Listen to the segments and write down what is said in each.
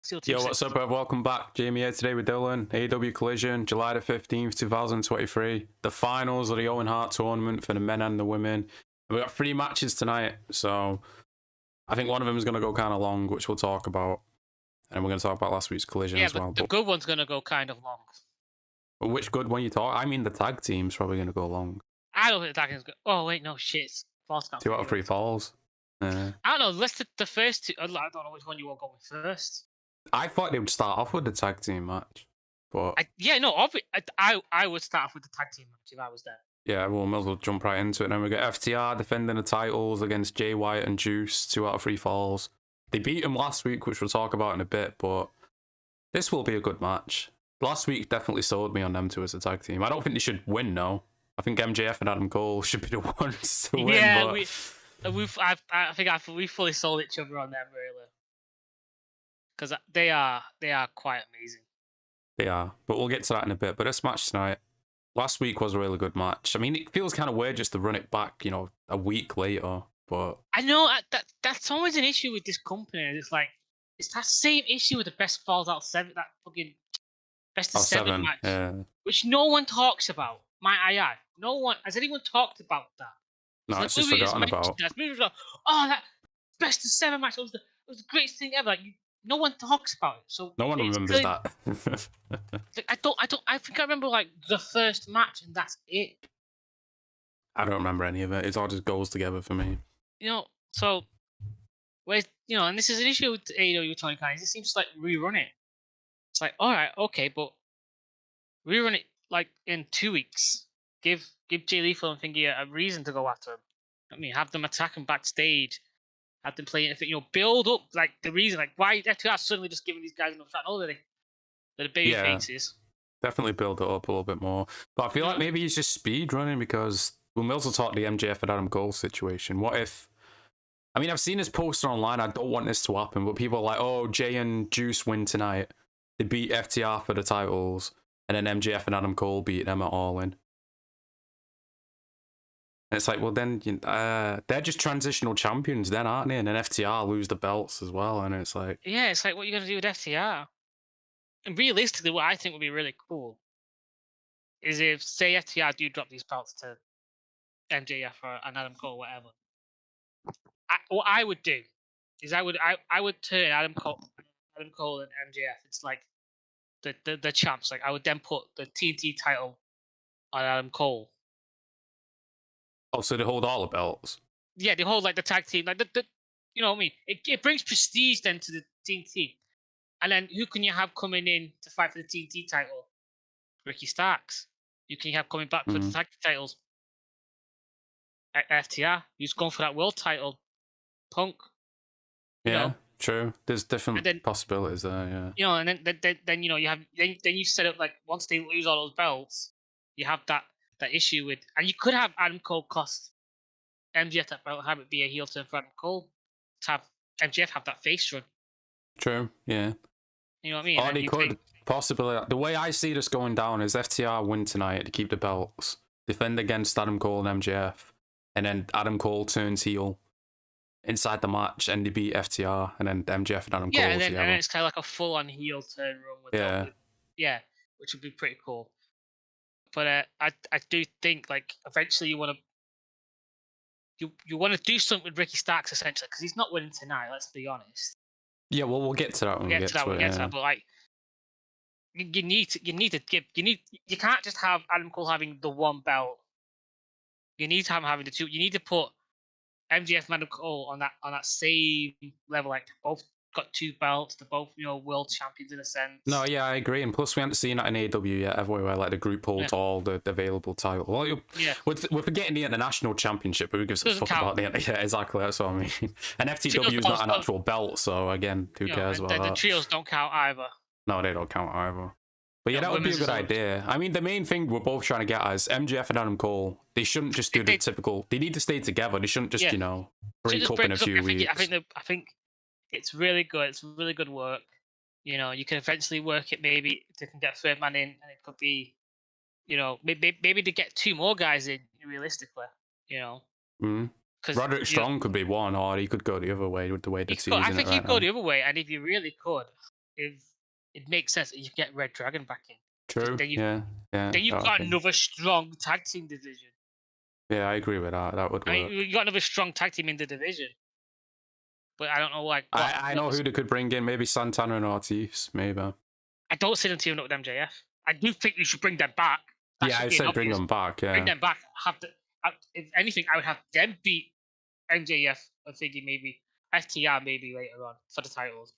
Steel Team Yo, 6. what's up, bro? Welcome back. Jamie here today with Dylan. AEW Collision, July the 15th, 2023. The finals of the Owen Hart tournament for the men and the women. We got 3 matches tonight, so I think one of them is going to go kind of long, which we'll talk about. And we're going to talk about last week's Collision as well. The good one's going to go kind of long. But which good one you talk? I mean, the tag team's probably going to go long. I don't think the tag team's good. Oh, wait, no, shit. False count. 2 out of 3 falls. I don't know. Let's the first two. I don't know which one you will go with first. I thought they would start off with the tag team match. But I would start off with the tag team match if I was there. yeah, well, we might as well jump right into it. And then we got FTR defending the titles against Jay White and Juice, 2 out of 3 falls. They beat them last week, which we'll talk about in a bit, but this will be a good match. Last week definitely sold me on them two as a tag team. I don't think they should win, though. I think MJF and Adam Cole should be the ones to win. Yeah, but I think we fully sold each other on them, really. Because they are quite amazing. They are, but we'll get to that in a bit. But this match tonight, last week was a really good match. I mean, it feels kind of weird just to run it back, a week later. But I know that's always an issue with this company. It's like it's that same issue with the best falls out 7, that fucking best of 7 match, yeah. which no one talks about. No one has anyone talked about that. No, it's just forgotten about. Oh, that best of 7 match was the greatest thing ever. Like, no one talks about it, so no one remembers that. I think I remember like the first match, and that's it. I don't remember any of it. It all just goes together for me. So and this is an issue with AEW Tony Khan. It seems to like rerun it. It's like, all right, okay, but rerun it like in 2 weeks. Give Jay Lethal and Thingy a reason to go after him. I mean, have them attack him backstage. Have them play anything, build up like the reason, like why FTR suddenly just giving these guys enough shot. No, they're the baby faces. Definitely build it up a little bit more. But I feel like maybe he's just speed running because we'll also talk the MJF and Adam Cole situation. What if? I mean, I've seen this poster online. I don't want this to happen, but people are like, "Oh, Jay and Juice win tonight. They beat FTR for the titles, and then MJF and Adam Cole beat them at All In." And it's like, well, then they're just transitional champions, then, aren't they? And then FTR lose the belts as well, and it's like, yeah, it's like, what are you gonna do with FTR? And realistically, what I think would be really cool is if, say, FTR do drop these belts to MJF or Adam Cole, whatever. What I would do is I would turn Adam Cole and MJF. It's like the champs. Like, I would then put the TNT title on Adam Cole. oh, so they hold all the belts? Yeah, they hold like the tag team, like the you know what I mean. It brings prestige then to the TNT. And then who can you have coming in to fight for the TNT title? Ricky Starks. You can have coming back for the tag titles. FTR. Who's going for that world title? Punk. Yeah, true. There's different possibilities there. Yeah. And then you set up, like, once they lose all those belts, you have that issue with, and you could have Adam Cole cost MJF that belt, have it be a heel turn for Adam Cole, to have MJF have that face run. True. Yeah. You know what I mean? Or they could possibly. The way I see this going down is FTR win tonight to keep the belts, defend against Adam Cole and MJF, and then Adam Cole turns heel inside the match, and they beat FTR, and then MJF and Adam Cole and then together. And it's kind of like a full-on heel turn run with which would be pretty cool. But I do think, like, eventually you want to do something with Ricky Starks, essentially, because he's not winning tonight. Let's be honest. Yeah, well, we'll get to that when we get to it. But like, you can't just have Adam Cole having the one belt. You need to have him having the two. You need to put MJF and Adam Cole on that same level. Like, both got 2 belts. They're both world champions in a sense. No, yeah, I agree. And plus, we haven't seen that in AEW yet, have we? Where like the group holds all the available titles. Well, we're forgetting the international championship, but who gives a fuck about the? Yeah, exactly. That's what I mean. And FTW is not an actual belt, so again, who cares about that? The trios don't count either. No, they don't count either. But yeah, that would be a good idea. I mean, the main thing we're both trying to get at is MJF and Adam Cole. They shouldn't just do the typical. They need to stay together. They shouldn't just break up in a few weeks. I think it's really good. It's really good work. You can eventually work it. Maybe they can get third man in, and it could be, maybe they get 2 more guys in. Realistically, Roderick Strong could be one, or he could go the other way with the way the season. I think he'd go the other way, and if you really could, if it makes sense that you get Red Dragon back in. True. Then you Yeah. then you've got Okay. another strong tag team division. Yeah, I agree with that. That would I mean, work. you got another strong tag team in the division, but I don't know like I know who they could bring in. Maybe Santana and Ortiz. Maybe. I don't see them teaming up with MJF. I do think you should bring them back. That Yeah, should I'd be an say bring obvious. them back. Bring Yeah. them back. If anything, I would have them beat MJF. I'm thinking maybe FTR maybe later on for the titles.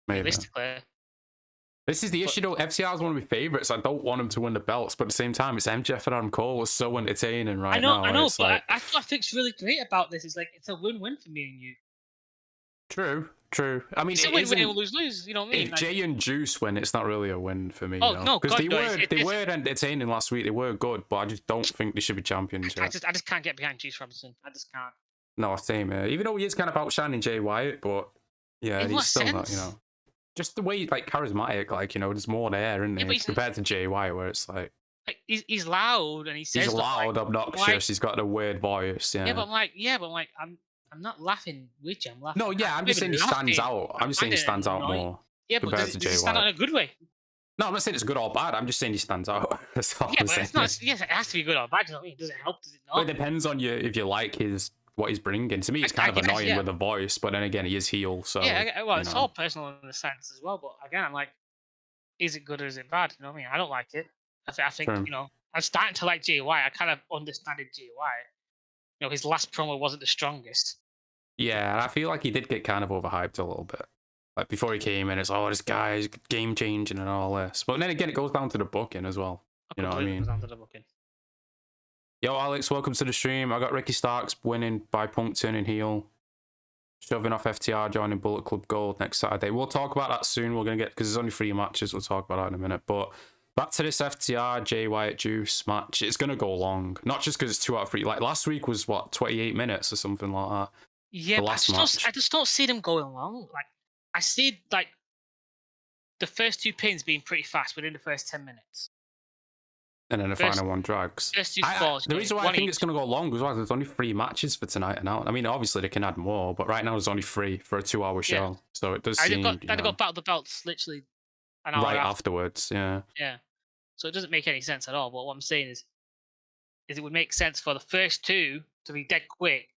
Maybe. Realistically, This is the issue though. FCR is one of my favorites. I don't want him to win the belts, but at the same time, it's MJF and Adam Cole is so entertaining right now. I know, It's but like, I think's really great about this is like it's a win-win for me and you. true. I mean, It's a it win-win isn't. or lose-lose. You know what I mean? If Like, Jay and Juice win, it's not really a win for me. oh no, because God no, they were entertaining last week. They were good, but I just don't think they should be champions I yet. just can't get behind Juice Robinson. I just can't. No, same here. Even though he is kind of outshining Jay White, but yeah, In he's what still not. sense? Just the way like charismatic, there's more there, isn't Yeah, there? but he's Compared to Jay White, where it's like he's loud and he says he's stuff loud, like, obnoxious. He's got a weird voice. yeah, but I'm like, I'm not laughing with you. I'm laughing. No, yeah, I'm just saying he stands out. I'm just saying he stands out more compared to does Jay he stand out White. in a good way? No, I'm not saying it's good or bad. I'm just saying he stands out. That's all Yeah, I'm but saying. it's not. Yes, it has to be good or bad. You know what I mean? Does it help? Does it Well, not? it depends on you if you like what he's bringing. To me, it's kind of guess, annoying yeah. with the voice, but then again, he is heel, so Yeah, well, it's all personal in a sense as well. But again, I'm like, is it good or is it bad? You know what I mean? I don't like it. I think True. I'm starting to like Jay White. I kind of understand Jay White. His last promo wasn't the strongest. Yeah, and I feel like he did get kind of overhyped a little bit. Like before he came in, it's this guy's game changing and all this. But then again, it goes down to the booking as well. You know what I mean? Goes down to the booking. Yo, Alex, welcome to the stream. I got Ricky Starks winning by Punk turning heel, shoving off FTR, joining Bullet Club Gold next Saturday. We'll talk about that soon. We're going to get, because there's only 3 matches. We'll talk about that in a minute. But back to this FTR, Jay White, Juice match. It's going to go long. Not just because it's 2 out of 3. Like last week was, 28 minutes or something like that? Yeah, but I just don't see them going long. Like, I see, like, the first 2 pins being pretty fast within the first 10 minutes. And then the final one drags. The reason why I think it's going to go long is there's only 3 matches for tonight and out. I mean, obviously they can add more, but right now there's only 3 for a 2-hour show. Yeah. So it does seem... They've got Battle of the Belts literally an hour right afterwards, yeah. Yeah. So it doesn't make any sense at all. But what I'm saying is it would make sense for the first 2 to be dead quick.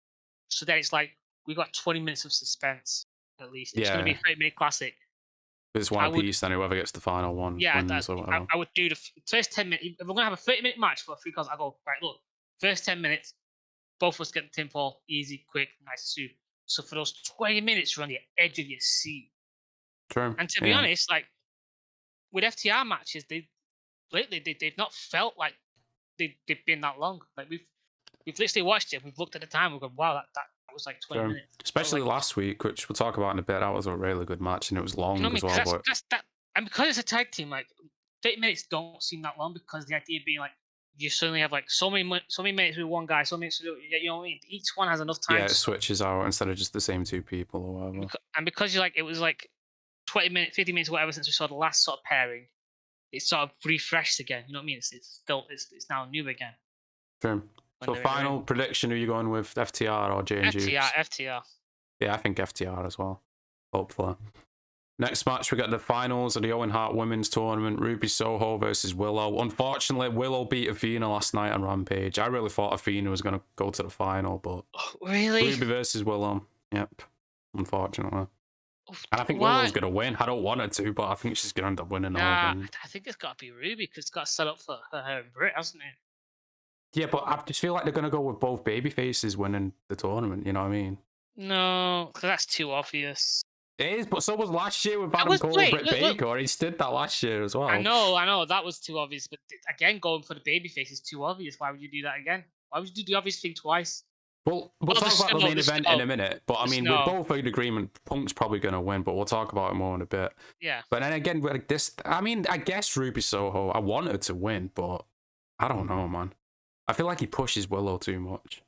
So then it's like, we got 20 minutes of suspense, at least. It's going to be a 30-minute classic. If it's one apiece, then whoever gets the final one wins or whatever. I would do the first 10 minutes. If we're going to have a 30-minute match for 3 calls, I go, right, look, first 10 minutes, both of us get the tinfoil, easy, quick, nice soup. So for those 20 minutes, you're on the edge of your seat. True. And to be honest, like, with FTR matches, they've not felt like they've been that long. Like, we've literally watched it, we've looked at the time, we've gone, wow, that was like 20 minutes. Especially last week, which we'll talk about in a bit. That was a really good match, and it was long as well. And because it's a tag team, like 30 minutes don't seem that long because the idea being like you suddenly have like so many minutes with one guy, so many minutes with, you know what I mean? Each one has enough time. Yeah, it switches out instead of just the same 2 people or whatever. And because it was like 20 minutes, 50 minutes, whatever since we saw the last sort of pairing, it's sort of refreshed again. You know what I mean? It's now new again. True. So final prediction, who are you going with, FTR or J and Juice? FTR. Yeah, I think FTR as well. Hopefully. Next match, we got the finals of the Owen Hart Women's Tournament. Ruby Soho versus Willow. Unfortunately, Willow beat Athena last night on Rampage. I really thought Athena was going to go to the final, but... Really? Ruby versus Willow. Yep. Unfortunately. And I think Willow's going to win. I don't want her to, but I think she's going to end up winning. I think it's got to be Ruby because it's got set up for her and Britt, hasn't it? Yeah, but I just feel like they're going to go with both baby faces winning the tournament, you know what I mean? No, because that's too obvious. It is, but so was last year with Adam Cole and Britt Baker. He did that last year as well. I know, that was too obvious. But again, going for the babyface is too obvious. Why would you do that again? Why would you do the obvious thing twice? Well, we'll talk about the main event in a minute. But I mean, we're both in agreement. Punk's probably going to win, but we'll talk about it more in a bit. Yeah. But then again, like this, I mean, I guess Ruby Soho, I want her to win, but I don't know, man. I feel like he pushes Willow too much.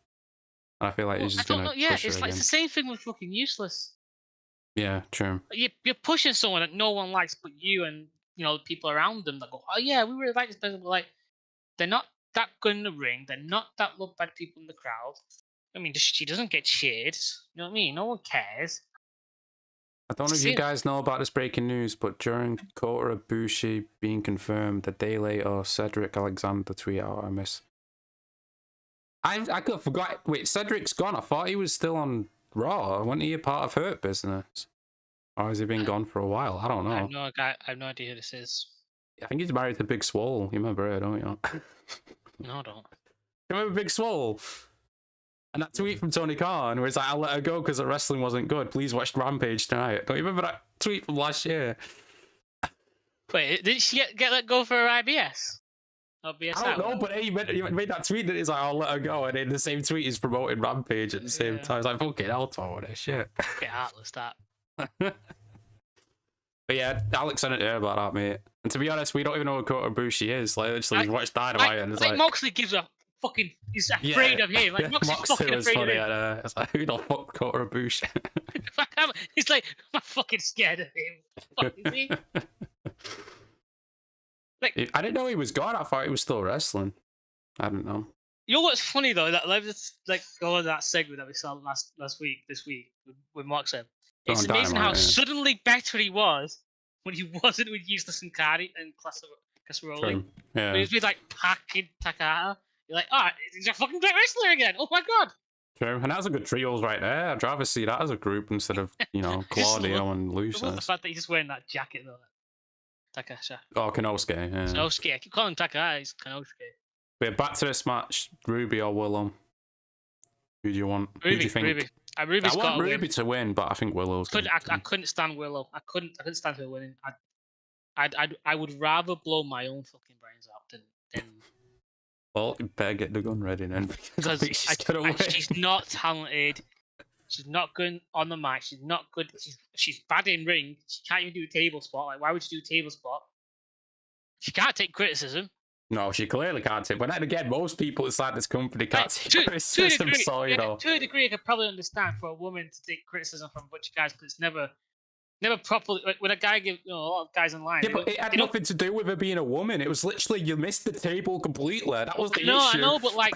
And I feel like he's just going to push her again. It's the same thing with fucking Useless. Yeah, true. You're pushing someone that no one likes but you and, the people around them that go, oh yeah, we really like this person, but like, they're not that good in the ring. They're not that loved by people in the crowd. I mean, she doesn't get cheered. You know what I mean? No one cares. I don't know if you guys know about this breaking news, but during Kota Ibushi being confirmed, a day later, Cedric Alexander tweeted out, I miss. I could have forgot. Wait, Cedric's gone. I thought he was still on Raw. Wasn't he a part of Hurt Business? Or has he been gone for a while? I don't know. I have no idea who this is. I think he's married to Big Swole. You remember her, don't you? No, I don't. You remember Big Swole? And that tweet from Tony Khan where it's like, I'll let her go because the wrestling wasn't good. Please watch Rampage tonight. Don't you remember that tweet from last year? Wait, didn't she get let go for her IBS? Or BSI? I don't know, but he made that tweet that is like, I'll let her go. And in the same tweet, he's promoting Rampage at the same time. It's like, fucking hell, Tom, this shit. Get heartless, that. But yeah, Alex sent it to her about that, mate. And to be honest, we don't even know what Kota Ibushi is. Like, literally, we watched Dynamite and it's like Moxley gives a fucking... He's afraid of him. Like, Moxley's fucking afraid of him. It's like, who the fuck Kota Ibushi? He's like, I'm fucking scared of him. Fuck, is he? Like, I didn't know he was gone. I thought he was still wrestling. I don't know. You know what's funny though? That like all of that segment that we saw this week with Moxley. It's amazing how suddenly better he was when he wasn't with Useless and Cardi and Casserole. Yeah. He was with like Pac and Takahata. You're like, oh, he's a fucking great wrestler again. Oh my god. True, and that's a good trios right there. I'd rather see that as a group instead of, Claudio and Lucis. The fact that he's just wearing that jacket though. Takasha. Oh, Kanosuke, yeah. Kanosuke. I keep calling him Takahata. He's Kanosuke. But back to this match, Ruby or Willow? Who do you want? Ruby, who do you think? Ruby. Ruby's I want Ruby to win, but I think Willow's. I couldn't stand Willow. I couldn't stand her winning. I would rather blow my own fucking brains out than. Well, you better get the gun ready then. Because she's not talented. She's not good on the mic. She's not good. She's bad in ring. She can't even do a table spot. Like, why would she do a table spot? She can't take criticism. No, she clearly can't take. But then again, most people inside this company can't take criticism. To a degree, I could probably understand for a woman to take criticism from a bunch of guys, but it's never properly. Like, when a guy gives a lot of guys online. Yeah, but it had nothing to do with her being a woman. It was literally you missed the table completely. That was the issue. I know, but like,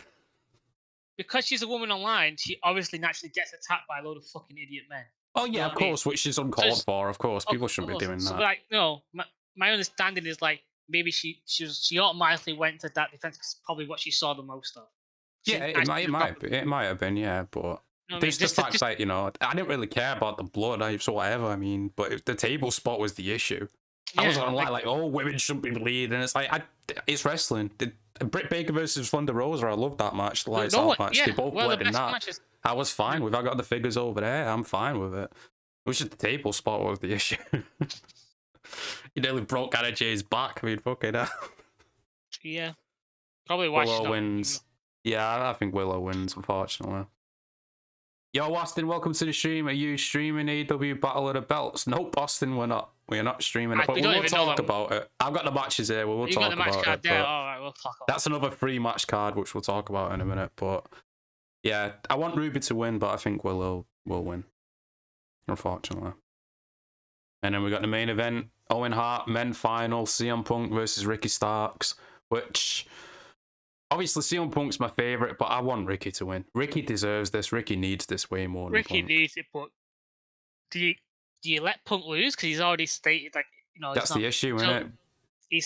because she's a woman online, she obviously naturally gets attacked by a load of fucking idiot men. Oh yeah, of course, which is uncalled for. Of course, people shouldn't be doing that. So like, no, my understanding is like maybe she automatically went to that defense because probably what she saw the most of. It might have been, yeah, but. There's the fact that, I didn't really care about the blood, so whatever, I mean, but the table spot was the issue. I was online like, oh, women shouldn't be bleeding. It's like, it's wrestling. Britt Baker versus Thunder Rosa, I loved that match, the lights out match. Yeah, they both bled in that. Matches. I was fine with it. I got the figures over there. I'm fine with it. It was just the table spot was the issue. You nearly broke Anna Jay's back. I mean, fucking hell. Yeah. Probably why Willow wins. Yeah, I think Willow wins, unfortunately. Yo, Austin, welcome to the stream. Are you streaming AEW Battle of the Belts? Nope, Austin, we're not. We're not streaming it, but we'll talk about it. I've got the matches here. We'll talk about it. All right, we'll talk about that's another free match card, which we'll talk about in a minute. But yeah, I want Ruby to win, but I think Willow will win, unfortunately. And then we got the main event: Owen Hart men final, CM Punk versus Ricky Starks, which. Obviously, CM Punk's my favourite, but I want Ricky to win. Ricky deserves this. Ricky needs this way more than Ricky Punk. Needs it, but do you let Punk lose? Because he's already stated, like, That's the issue, isn't it?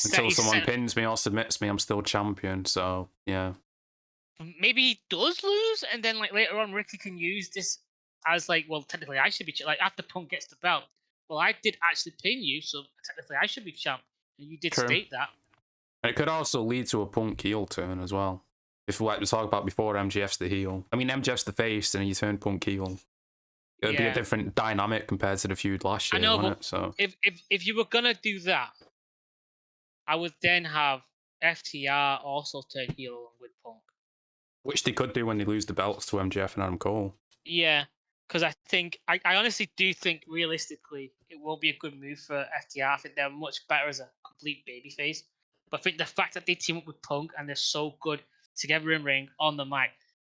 Until someone pins me or submits me, I'm still champion, so, yeah. Maybe he does lose, and then, like, later on, Ricky can use this as, like, well, technically, I should be, like, after Punk gets the belt, well, I did actually pin you, so technically, I should be champ. And you did state that. It could also lead to a Punk heel turn as well. If we talk about before MJF's the heel. I mean, MJF's the face, and you turn Punk heel. It would be a different dynamic compared to the feud last year, wouldn't it? So if you were gonna do that, I would then have FTR also turn heel with Punk. Which they could do when they lose the belts to MJF and Adam Cole. Yeah, because I honestly do think realistically it will be a good move for FTR. I think they're much better as a complete babyface. But I think the fact that they team up with Punk and they're so good together in ring on the mic,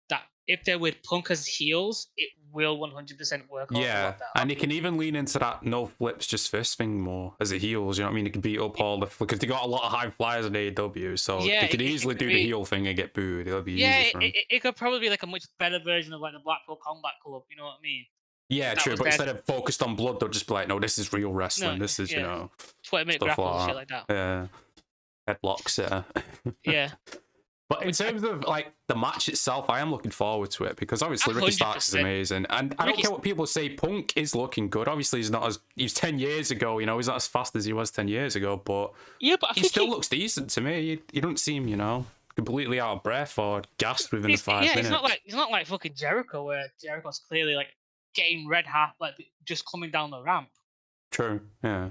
that if they're with Punk as heels, it will 100% work. Yeah, and he can even lean into that no flips, just fist thing more as a heels. You know what I mean? He can beat up all the because they got a lot of high flyers in AEW, so they could easily do the heel thing and get booed. It'll be easy for him. It could probably be like a much better version of like the Blackpool Combat Club. You know what I mean? Yeah, That true. was But their instead of focused on blood, they'll just be like, no, this is real wrestling. no, This is, you yeah, know, 20-minute stuff grapples and shit like like that. that. Yeah, headlocks. Yeah, But in terms of like the match itself, I am looking forward to it because obviously Ricky Starks is 100%. amazing, and I don't Ricky's care what people say. Punk is looking good. Obviously, he's 10 years ago. You know, he's not as fast as he was 10 years ago, but yeah, but I he think still looks decent to me. He don't seem, you know, completely out of breath or gassed within the he's, five yeah, minutes. he's not like fucking Jericho, where Jericho's clearly like getting red hot, like just coming down the ramp. True. Yeah.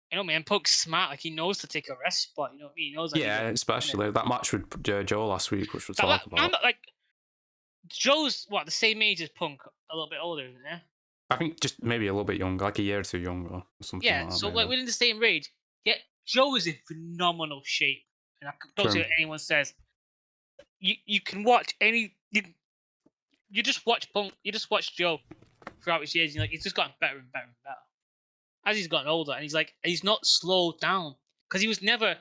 You know what I mean? Punk's smart, like he knows to take a rest spot. You know what I mean? He knows that. Yeah, especially that match with Joe last week, which we'll talk I'm about. not like Joe's what the same age as Punk, a little bit older, isn't he? I think just maybe a little bit younger, like a year or two younger, or something Yeah, like that. so Maybe. like within the same range. Yet Joe is in phenomenal shape, and I don't say what anyone says. You can watch you just watch Punk, you just watch Joe throughout his years. And like he's just gotten better and better and better as he's gotten older, and he's not slowed down because he was never.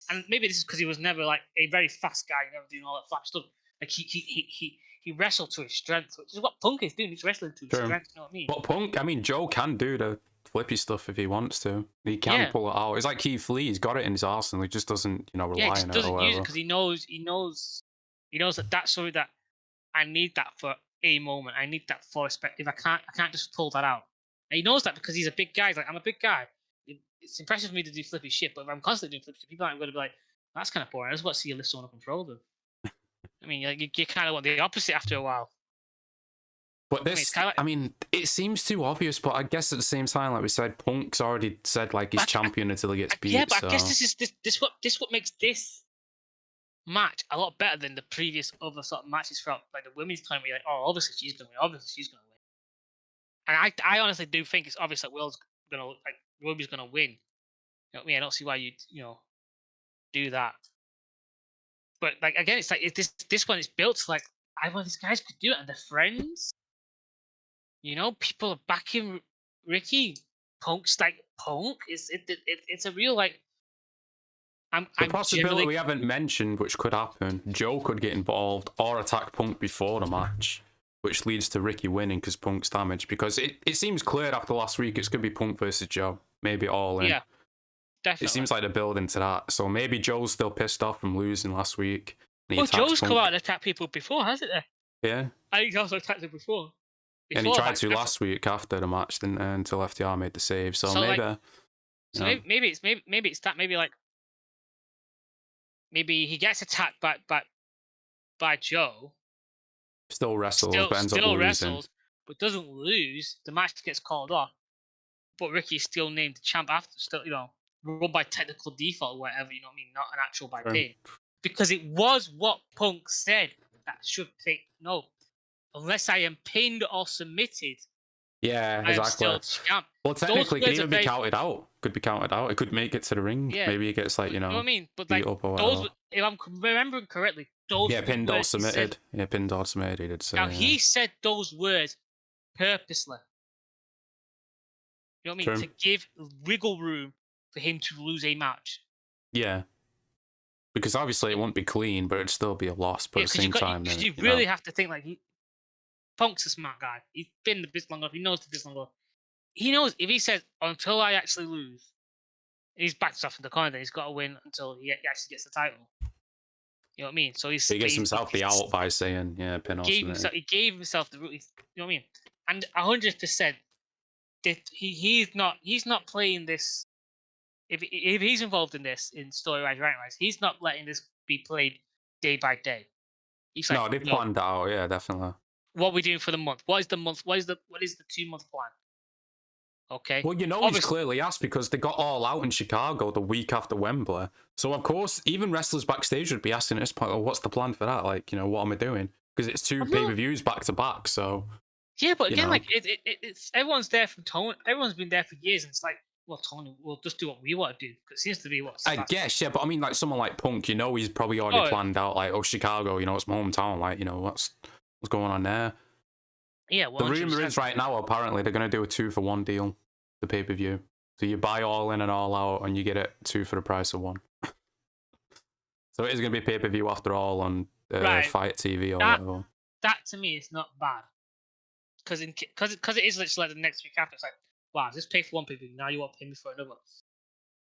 And maybe this is because he was never like a very fast guy, never doing all that flash stuff. Like he wrestled to his strength, which is what Punk is doing. He's wrestling to his strength. You know what I mean? But Punk, I mean, Joe can do the flippy stuff if he wants to. He can pull it out. It's like Keith Lee. He's got it in his arsenal. He just doesn't, you know, rely on it or doesn't whatever. use it because he knows that that's something that I need that for a moment. I need that for perspective. I can't just pull that out. And he knows that because he's a big guy. He's like, I'm a big guy. It's impressive for me to do flippy shit, but if I'm constantly doing flippy shit, people aren't going to be like, that's kind of boring. I just want to see you lift someone up and control them. I mean, you kind of want the opposite after a while. But this, I mean, it seems too obvious, but I guess at the same time, like we said, Punk's already said like he's champion until he gets beat. Yeah, but I guess this what makes this match a lot better than the previous other sort of matches throughout like the women's time. Where you're like, oh, obviously she's gonna win, obviously she's gonna win. And I honestly do think it's obvious that Will's gonna like Ruby's gonna win. You know what I mean? I don't see why you do that. But like again, it's like this one is built to like I want these guys could do it and they're friends. You know, people are backing Ricky. Punk's like Punk. It's a real like. The possibility we haven't mentioned, which could happen, Joe could get involved or attack Punk before the match, which leads to Ricky winning because Punk's damaged. Because it seems clear after last week it's going to be Punk versus Joe. Maybe all in. Yeah, definitely. It seems like they're building to that. So maybe Joe's still pissed off from losing last week. Well, Joe's come out and attacked people before, hasn't he? Yeah. I think he also attacked them before. And he tried to last week after the match, didn't until FTR made the save. So maybe. Like, so maybe it's that. Maybe like. Maybe he gets attacked by Joe. Still wrestles, but ends up losing. But doesn't lose. The match gets called off. But Ricky's still named the champ after, still, run by technical default or whatever, you know what I mean? Not an actual by pin. Because it was what Punk said that should take note. Unless I am pinned or submitted, yeah, I exactly. am still champ. Well, technically, it could even be counted out. Could be counted out. It could make it to the ring. Yeah. Maybe he gets like, you know what I mean? But like, if I'm remembering correctly, those pinned or submitted. Yeah, pinned or submitted, he did say. Now, he said those words purposely. You know what I mean? To give wiggle room for him to lose a match. Yeah. Because obviously it won't be clean, but it'd still be a loss. But at the same time, because you really have to think like Punk's a smart guy. He's been in the business long enough. He knows the business long enough. He knows if he says until I actually lose, he's backed off in the corner. Then he's got to win until he actually gets the title. You know what I mean? So he gets himself the out by saying, "Pin off." He gave himself the route. You know what I mean? And 100%, he's not playing this. If he's involved in this in story-wise, right-wise, he's not letting this be played day by day. He's like, they've planned it out. Yeah, definitely. What are we doing for the month? What is the month? What is the 2-month plan? Okay. Well, he's clearly asked because they got All Out in Chicago the week after Wembley. So of course, even wrestlers backstage would be asking at this point, "Oh, what's the plan for that? Like, what am I doing?" Because it's 2 pay-per-views back to back. So yeah, but again, like it's everyone's there from Tony. Everyone's been there for years, and it's like, well, Tony, we'll just do what we want to do because it seems to be what. I guess, yeah, but I mean, like someone like Punk, he's probably already planned out, like, Chicago, it's my hometown, like, what's going on there. Yeah, well, the rumor is right now apparently they're going to do a 2-for-1 deal, the pay-per-view. So you buy All In and All Out, and you get it 2 for the price of 1. So it is going to be pay-per-view after all on Fight TV or whatever. That to me is not bad. because it is literally like the next week after. It's like, wow, just pay for one pay-per-view, now you want to pay me for another.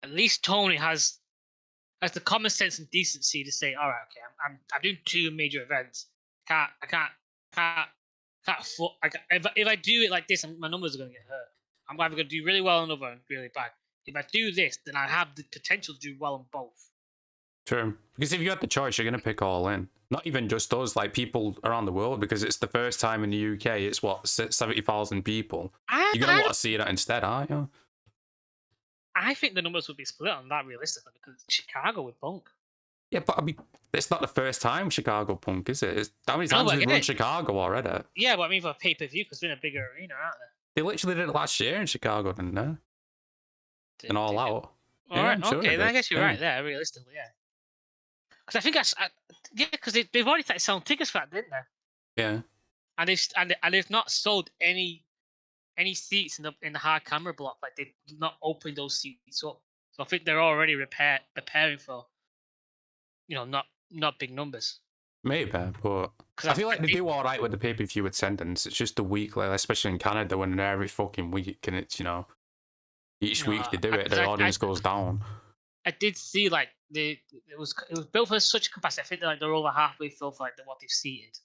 At least Tony has the common sense and decency to say, all right, okay, I'm doing 2 major events. I can't. If I do it like this, my numbers are going to get hurt. I'm either going to do really well on another and really bad. If I do this, then I have the potential to do well on both. True. Because if you had the choice, you're going to pick All In. Not even just us, like people around the world, because it's the first time in the UK, it's what, 70,000 people. You're going to want to see that instead, aren't you? I think the numbers would be split on that realistically, because it's Chicago with Punk. Yeah, but I mean, it's not the first time Chicago Punk, is it? How many times have they run Chicago already? Yeah, but I mean for a pay-per-view, because they're in a bigger arena, aren't they? They literally did it last year in Chicago, didn't they? And All Out. All right, okay, then I guess you're right there, realistically, yeah. Because I think because they've already started selling tickets for that, didn't they? Yeah. And they've not sold any seats in the hard camera block. Like they've not opened those seats up. So I think they're already preparing for, not big numbers. Maybe, but I feel like they do all right with the pay-per-view attendance. It's just the weekly, especially in Canada, when they're every fucking week, and it's each week they do it, the audience goes down. I did see like it was built for such capacity. I think they're over halfway filled for what they've seated.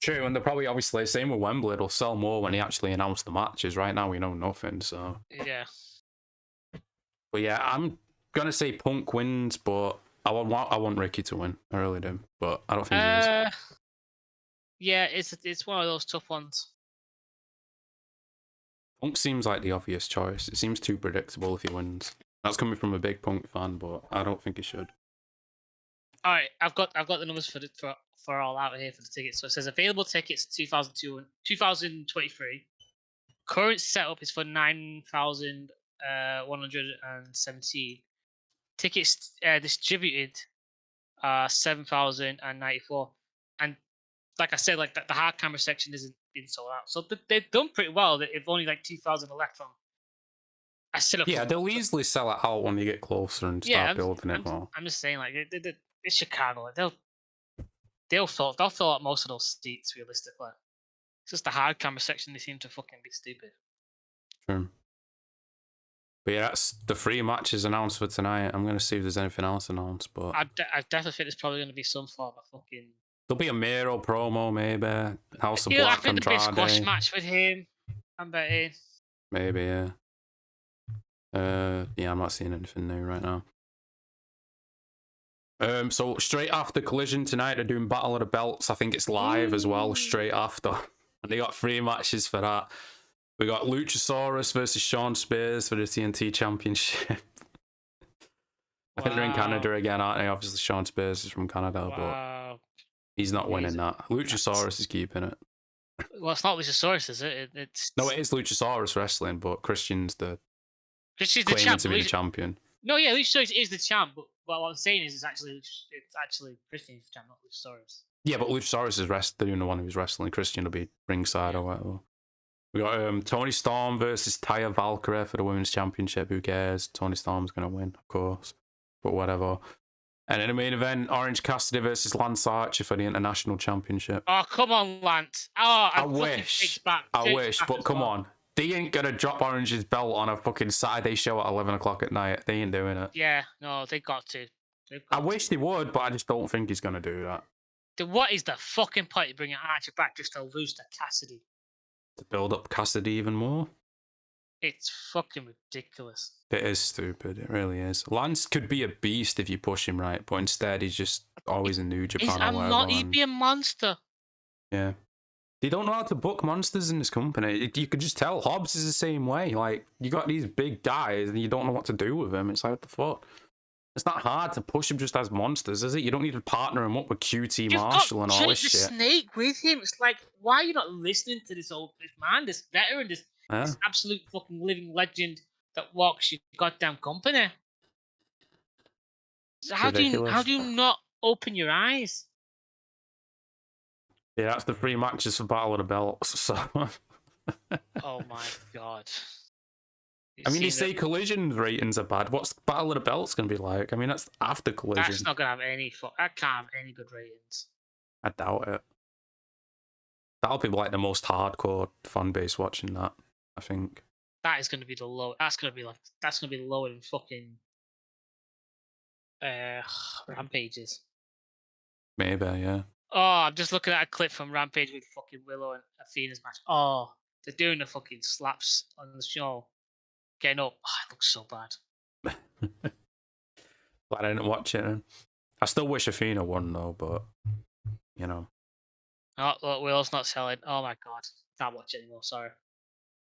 True, and they're probably obviously same with Wembley. It'll sell more when they actually announce the matches. Right now, we know nothing. So yeah. But yeah, I'm gonna say Punk wins, but I want Ricky to win. I really do, but I don't think he is. Yeah, it's one of those tough ones. Punk seems like the obvious choice. It seems too predictable if he wins. That's coming from a big Punk fan, but I don't think he should. All right, I've got the numbers for All Out here for the tickets. So it says available tickets 2023. Current setup is for 9,117. Tickets distributed 7,094. And like I said, like the hard camera section isn't been sold out. So they've done pretty well. If only like 2,000 are left from. Yeah, they'll easily sell it out when you get closer and start building it more. I'm just saying, like it's Chicago. Like, they'll fill out most of those seats realistically. It's just the hard camera section. They seem to fucking be stupid. True. But yeah, that's the 3 matches announced for tonight. I'm gonna see if there's anything else announced, but I definitely think there's probably gonna be some form of fucking. There'll be a Miro promo, maybe. House of Black Andrade. There'll be a squash match with him. I'm betting. Maybe, yeah. Yeah, I'm not seeing anything new right now. So straight after Collision tonight, they're doing Battle of the Belts. I think it's live as well, straight after. And they got 3 matches for that. We got Luchasaurus versus Shawn Spears for the TNT Championship. I think they're in Canada again, aren't they? Obviously, Shawn Spears is from Canada, but he's not winning that. Luchasaurus is keeping it. Well, it's not Luchasaurus, is it? No, it is Luchasaurus wrestling, but Christian's the champ. To be the champion. No, yeah, Luchasaurus is the champ, but what I'm saying is it's actually Christian's the champ, not Luchasaurus. Yeah, but Luchasaurus is doing the one who's wrestling. Christian will be ringside or whatever. We got Tony Storm versus Taya Valkyrie for the Women's Championship. Who cares? Tony Storm's going to win, of course. But whatever. And in the main event, Orange Cassidy versus Lance Archer for the International Championship. Oh, come on, Lance. Oh, I wish, but come on. They ain't going to drop Orange's belt on a fucking Saturday show at 11 o'clock at night. They ain't doing it. Yeah, no, they got to. I wish they would, but I just don't think he's going to do that. What is the fucking point of bringing Archer back just to lose to Cassidy? To build up Cassidy even more? It's fucking ridiculous. It is stupid. It really is. Lance could be a beast if you push him right, but instead he's just always in New Japan or whatever. He'd be a monster. Yeah. They don't know how to book monsters in this company. You could just tell Hobbs is the same way. Like, you got these big guys and you don't know what to do with them. It's like, what the fuck? It's not hard to push them just as monsters, is it? You don't need to partner them up with QT Marshall and all this shit. Snake with him. It's like, why are you not listening to this man, this veteran, this absolute fucking living legend that walks your goddamn company? So how do you not open your eyes? Yeah, that's the 3 matches for Battle of the Belts. So. Oh my god. I mean, they say Collision ratings are bad. What's Battle of the Belts going to be like? I mean, that's after Collision. That's not going to have any... That can't have any good ratings. I doubt it. That'll be like the most hardcore fan base watching that, I think. That is going to be the low. That's going to be lower than fucking Rampages. Maybe, yeah. Oh, I'm just looking at a clip from Rampage with fucking Willow and Athena's match. Oh, they're doing the fucking slaps on the show. Getting up. Oh, it looks so bad. But I didn't watch it. I still wish Athena won though, but you know. Oh, look, Willow's not selling. Oh my god. Can't watch it anymore, sorry.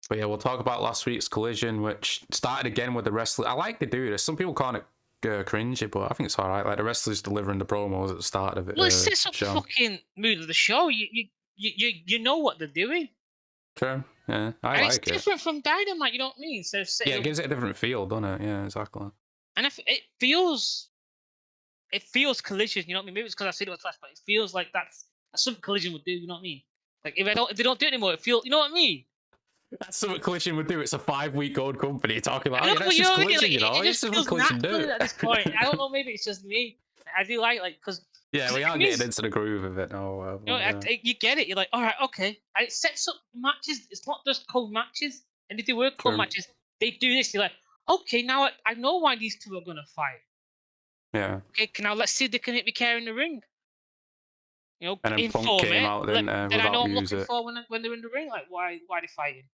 But yeah, we'll talk about last week's Collision, which started again with the wrestler. I like to do this. Some people call it cringy, but I think it's alright. Like the wrestlers delivering the promos at the start of it. Well, it sets up the fucking mood of the show. You know what they're doing. True. Yeah, I and like it's different from Dynamite. You know what I mean? So yeah, it gives it a different feel, doesn't it? Yeah, exactly. And if it feels Collision. You know what I mean? Maybe it's because I've seen it with Flash, but it feels like that's something Collision would do. You know what I mean? Like if they don't do it anymore, it feels. You know what I mean? That's something Collision would do. It's a 5-week-old company talking like, oh, yeah, No, that's you just know, Collision, like, you know? it It's just just what feels Collision natural do. at this point. I don't know, maybe it's just me. I do like because yeah, we are getting into the groove of it now. You know, you get it. You're like, all right, okay. And it sets up matches. It's not just cold matches. And if they were cold matches, they do this. You're like, okay, now I know why these two are gonna fight. Yeah. Okay, now let's see if they can hit me care in the ring. You know, and then Punk came out then then without I know music. I'm looking for when they're in the ring. Like, why they fighting?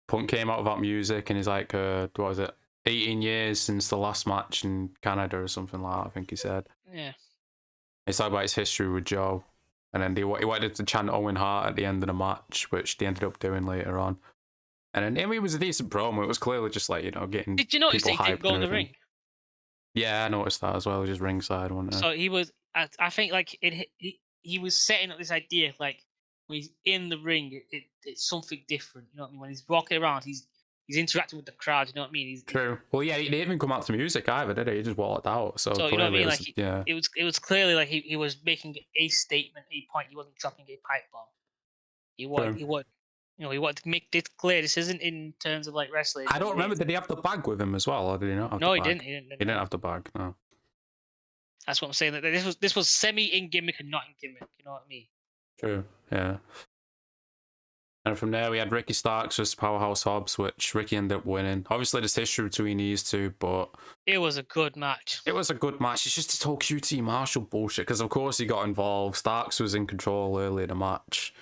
Punk came out without music, and he's like, what was it? 18 years since the last match in Canada or something like that, I think he said. Yeah. He's talking about his history with Joe. And then he wanted to chant Owen Hart at the end of the match, which they ended up doing later on. And then, I mean, it was a decent promo. It was clearly just like, you know, getting Did you notice people that he hyped didn't go in the ring? Yeah, I noticed that as well. Just ringside, wasn't it? So he was, I think, like, he was setting up this idea, like, when he's in the ring, it's something different. You know what I mean? When he's walking around, he's interacting with the crowd. You know what I mean? True. Well, yeah, he didn't even come out to music either, did he? He just walked out. So you know what I mean? Like, yeah, it was clearly like he was making a statement, a point. He wasn't dropping a pipe bomb. He wanted, you know, he wanted to make this clear. This isn't in terms of like wrestling. I don't remember. Did he have the bag with him as well, or did he not have no, the bag? he didn't. He didn't have the bag. No. That's what I'm saying. That this was semi in gimmick and not in gimmick. You know what I mean? True. Yeah. And from there, we had Ricky Starks versus Powerhouse Hobbs, which Ricky ended up winning. Obviously, there's history between these two, but it was a good match. It was a good match. It's just this whole QT Marshall bullshit, because of course he got involved. Starks was in control early in the match.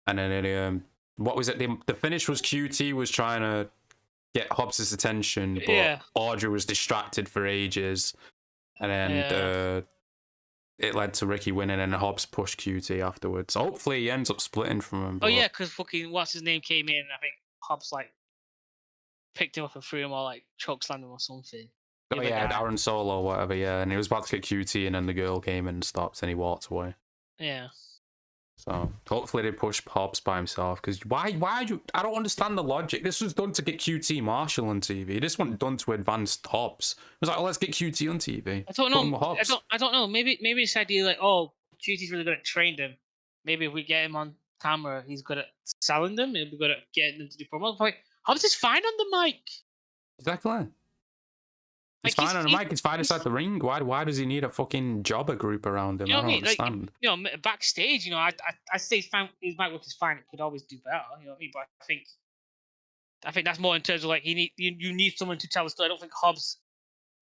And then what was it? The finish was QT was trying to get Hobbs' attention, but Audrey was distracted for ages. And then it led to Ricky winning, and Hobbs pushed QT afterwards. So hopefully he ends up splitting from him. Oh yeah, because fucking what's his name came in, and I think Hobbs like picked him up and threw him all like chokeslammed him or something. Oh yeah, Aaron Solo or whatever, yeah. And he was about to get QT, and then the girl came and stopped, and he walked away. Yeah. So hopefully they push Hobbs by himself, because why you? I don't understand the logic. This was done to get QT Marshall on TV. This wasn't done to advance Hobbs. It was like, oh, let's get QT on TV. I don't know. I don't know. Maybe this idea like, oh, QT's really good at training them. Maybe if we get him on camera, he's good at selling them. He'll be good at getting them to do promos. Like, Hobbs is fine on the mic. Exactly. He's fine on the mic. He's fine inside the ring. Why does he need a fucking jobber group around him? You know I don't understand. Like, you know, backstage, you know, I say his mic work is fine. It could always do better. You know what I mean? But I think that's more in terms of like you need someone to tell a story. I don't think Hobbs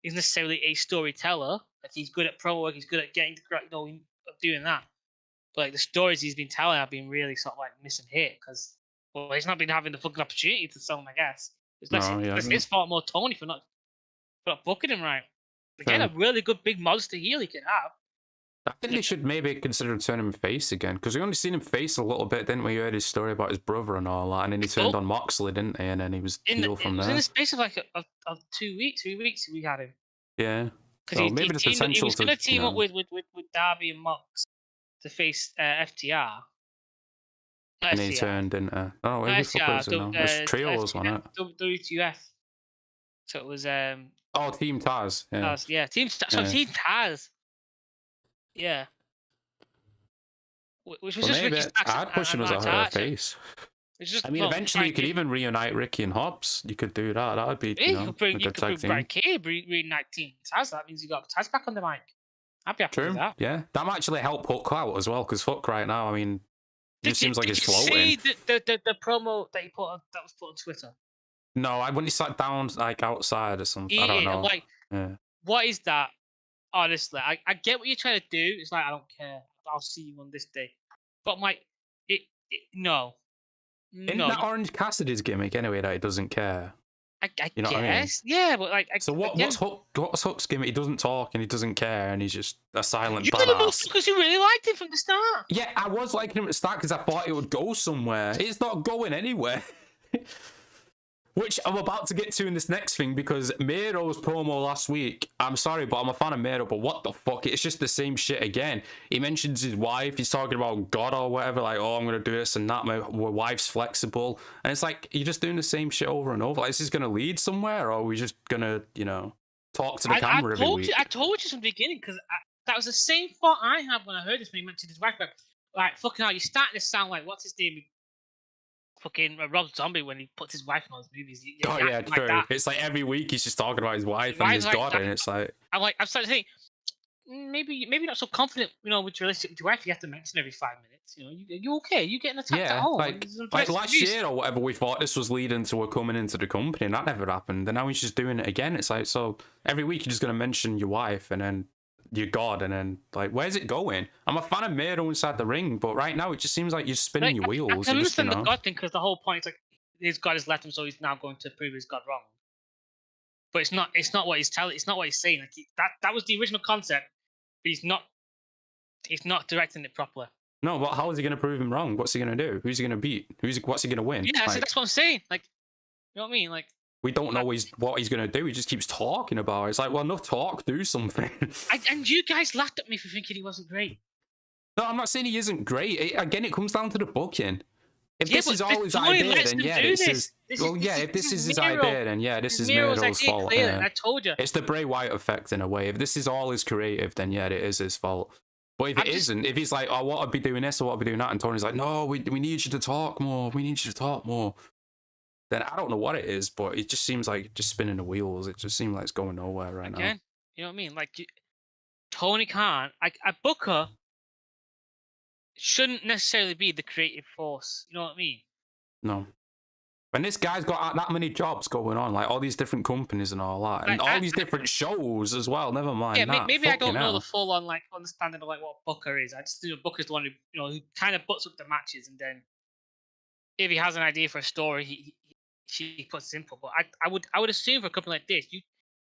is necessarily a storyteller. Like he's good at promo work. He's good at getting the crowd, you know, doing that. But like the stories he's been telling have been really sort of like missing hit because he's not been having the fucking opportunity to sell them. I guess it's his fault more Tony for not booking him right. Again, a really good big monster heel he can have. I think they should maybe consider turning him face again, because we only seen him face a little bit, didn't we? You heard his story about his brother and all that, and then he turned on Moxley, didn't he? And then he was heel from there. It was in the space of like of 2 weeks, 3 weeks we had him. Yeah. Because maybe the potential he was going to team up with Darby and Mox to face FTR. And he turned, didn't he? Oh, where the fuck was it now? It was Trios, wasn't it? WTF. So it was oh, Team Taz. Yeah. Taz, yeah. Team Taz. Yeah. Which was just Ricky Starks. I'd push him as a face. Just, I mean, eventually you could even reunite Ricky and Hobbs. You could do that. That would be, you could bring Brian Cage, reunite Team Taz. That means you got Taz back on the mic. I'd be happy with that. Yeah. That might actually help Hook out as well, because Hook right now, I mean, It just seems like he's floating. See the promo that he that was put on Twitter? No, when he sat down like outside or something. I don't know. Like, what is that? Honestly, I get what you're trying to do. It's like, I don't care. I'll see you on this day. But I'm like, no. Isn't that Orange Cassidy's gimmick anyway that he doesn't care? I guess. I mean? Yeah, but like. So what's Hook's gimmick? He doesn't talk and he doesn't care and he's just a silent badass. You're because you really liked him from the start. Yeah, I was liking him at the start because I thought it would go somewhere. It's not going anywhere. Which I'm about to get to in this next thing, because Miro's promo last week, I'm sorry, but I'm a fan of Miro, but what the fuck? It's just the same shit again. He mentions his wife, he's talking about God or whatever, like, oh, I'm going to do this and that, my wife's flexible. And it's like, you're just doing the same shit over and over. Like, is this going to lead somewhere, or are we just going to, you know, talk to the camera every week? I told you from the beginning, because that was the same thought I had when I heard this when he mentioned his wife. Like, fucking hell, you're starting to sound like, what's his name? Fucking Rob Zombie when he puts his wife in those movies. Oh yeah, true. Like it's like every week he's just talking about his wife and his daughter, and it's like I'm starting to think maybe not so confident, you know, with your relationship with your wife. You have to mention every 5 minutes. You know, you okay? You getting attacked at home? Like last year or whatever, we thought this was leading to her coming into the company, and that never happened. And now he's just doing it again. It's like, so every week you're just gonna mention your wife and then your God, and then like, where's it going? I'm a fan of Miro inside the ring, but right now it just seems like you're spinning your wheels. I can understand the God thing, because the whole point is like his God has left him, so he's now going to prove his God wrong. But it's not what he's telling. It's not what he's saying. Like that was the original concept, but he's not directing it properly. No, but how is he going to prove him wrong? What's he going to do? Who's he going to beat? What's he going to win? Yeah, like, so that's what I'm saying. Like, you know what I mean? Like, we don't know what he's going to do. He just keeps talking about it. It's like, well, enough talk, do something. And you guys laughed at me for thinking he wasn't great. No, I'm not saying he isn't great. Again, it comes down to the booking. If this is all his idea, then yeah, this is... Well, yeah, if this is his idea, then yeah, this is Miro's fault. Yeah. I told you. It's the Bray Wyatt effect in a way. If this is all his creative, then yeah, it is his fault. But if it isn't, if he's like, oh, I want to be doing this, I want to be doing that, and Tony's like, no, we need you to talk more. We need you to talk more. Then I don't know what it is, but it just seems like just spinning the wheels. It just seems like it's going nowhere right now. You know what I mean? Like, Tony Khan, a booker shouldn't necessarily be the creative force. You know what I mean? No. When this guy's got that many jobs going on, like all these different companies and all that, and all these different shows as well. Never mind. Yeah, that. Maybe I don't know the full on like understanding of like what booker is. I just know booker's the one who kind of butts up the matches, and then if he has an idea for a story, she puts his input. But I would assume for a company like this,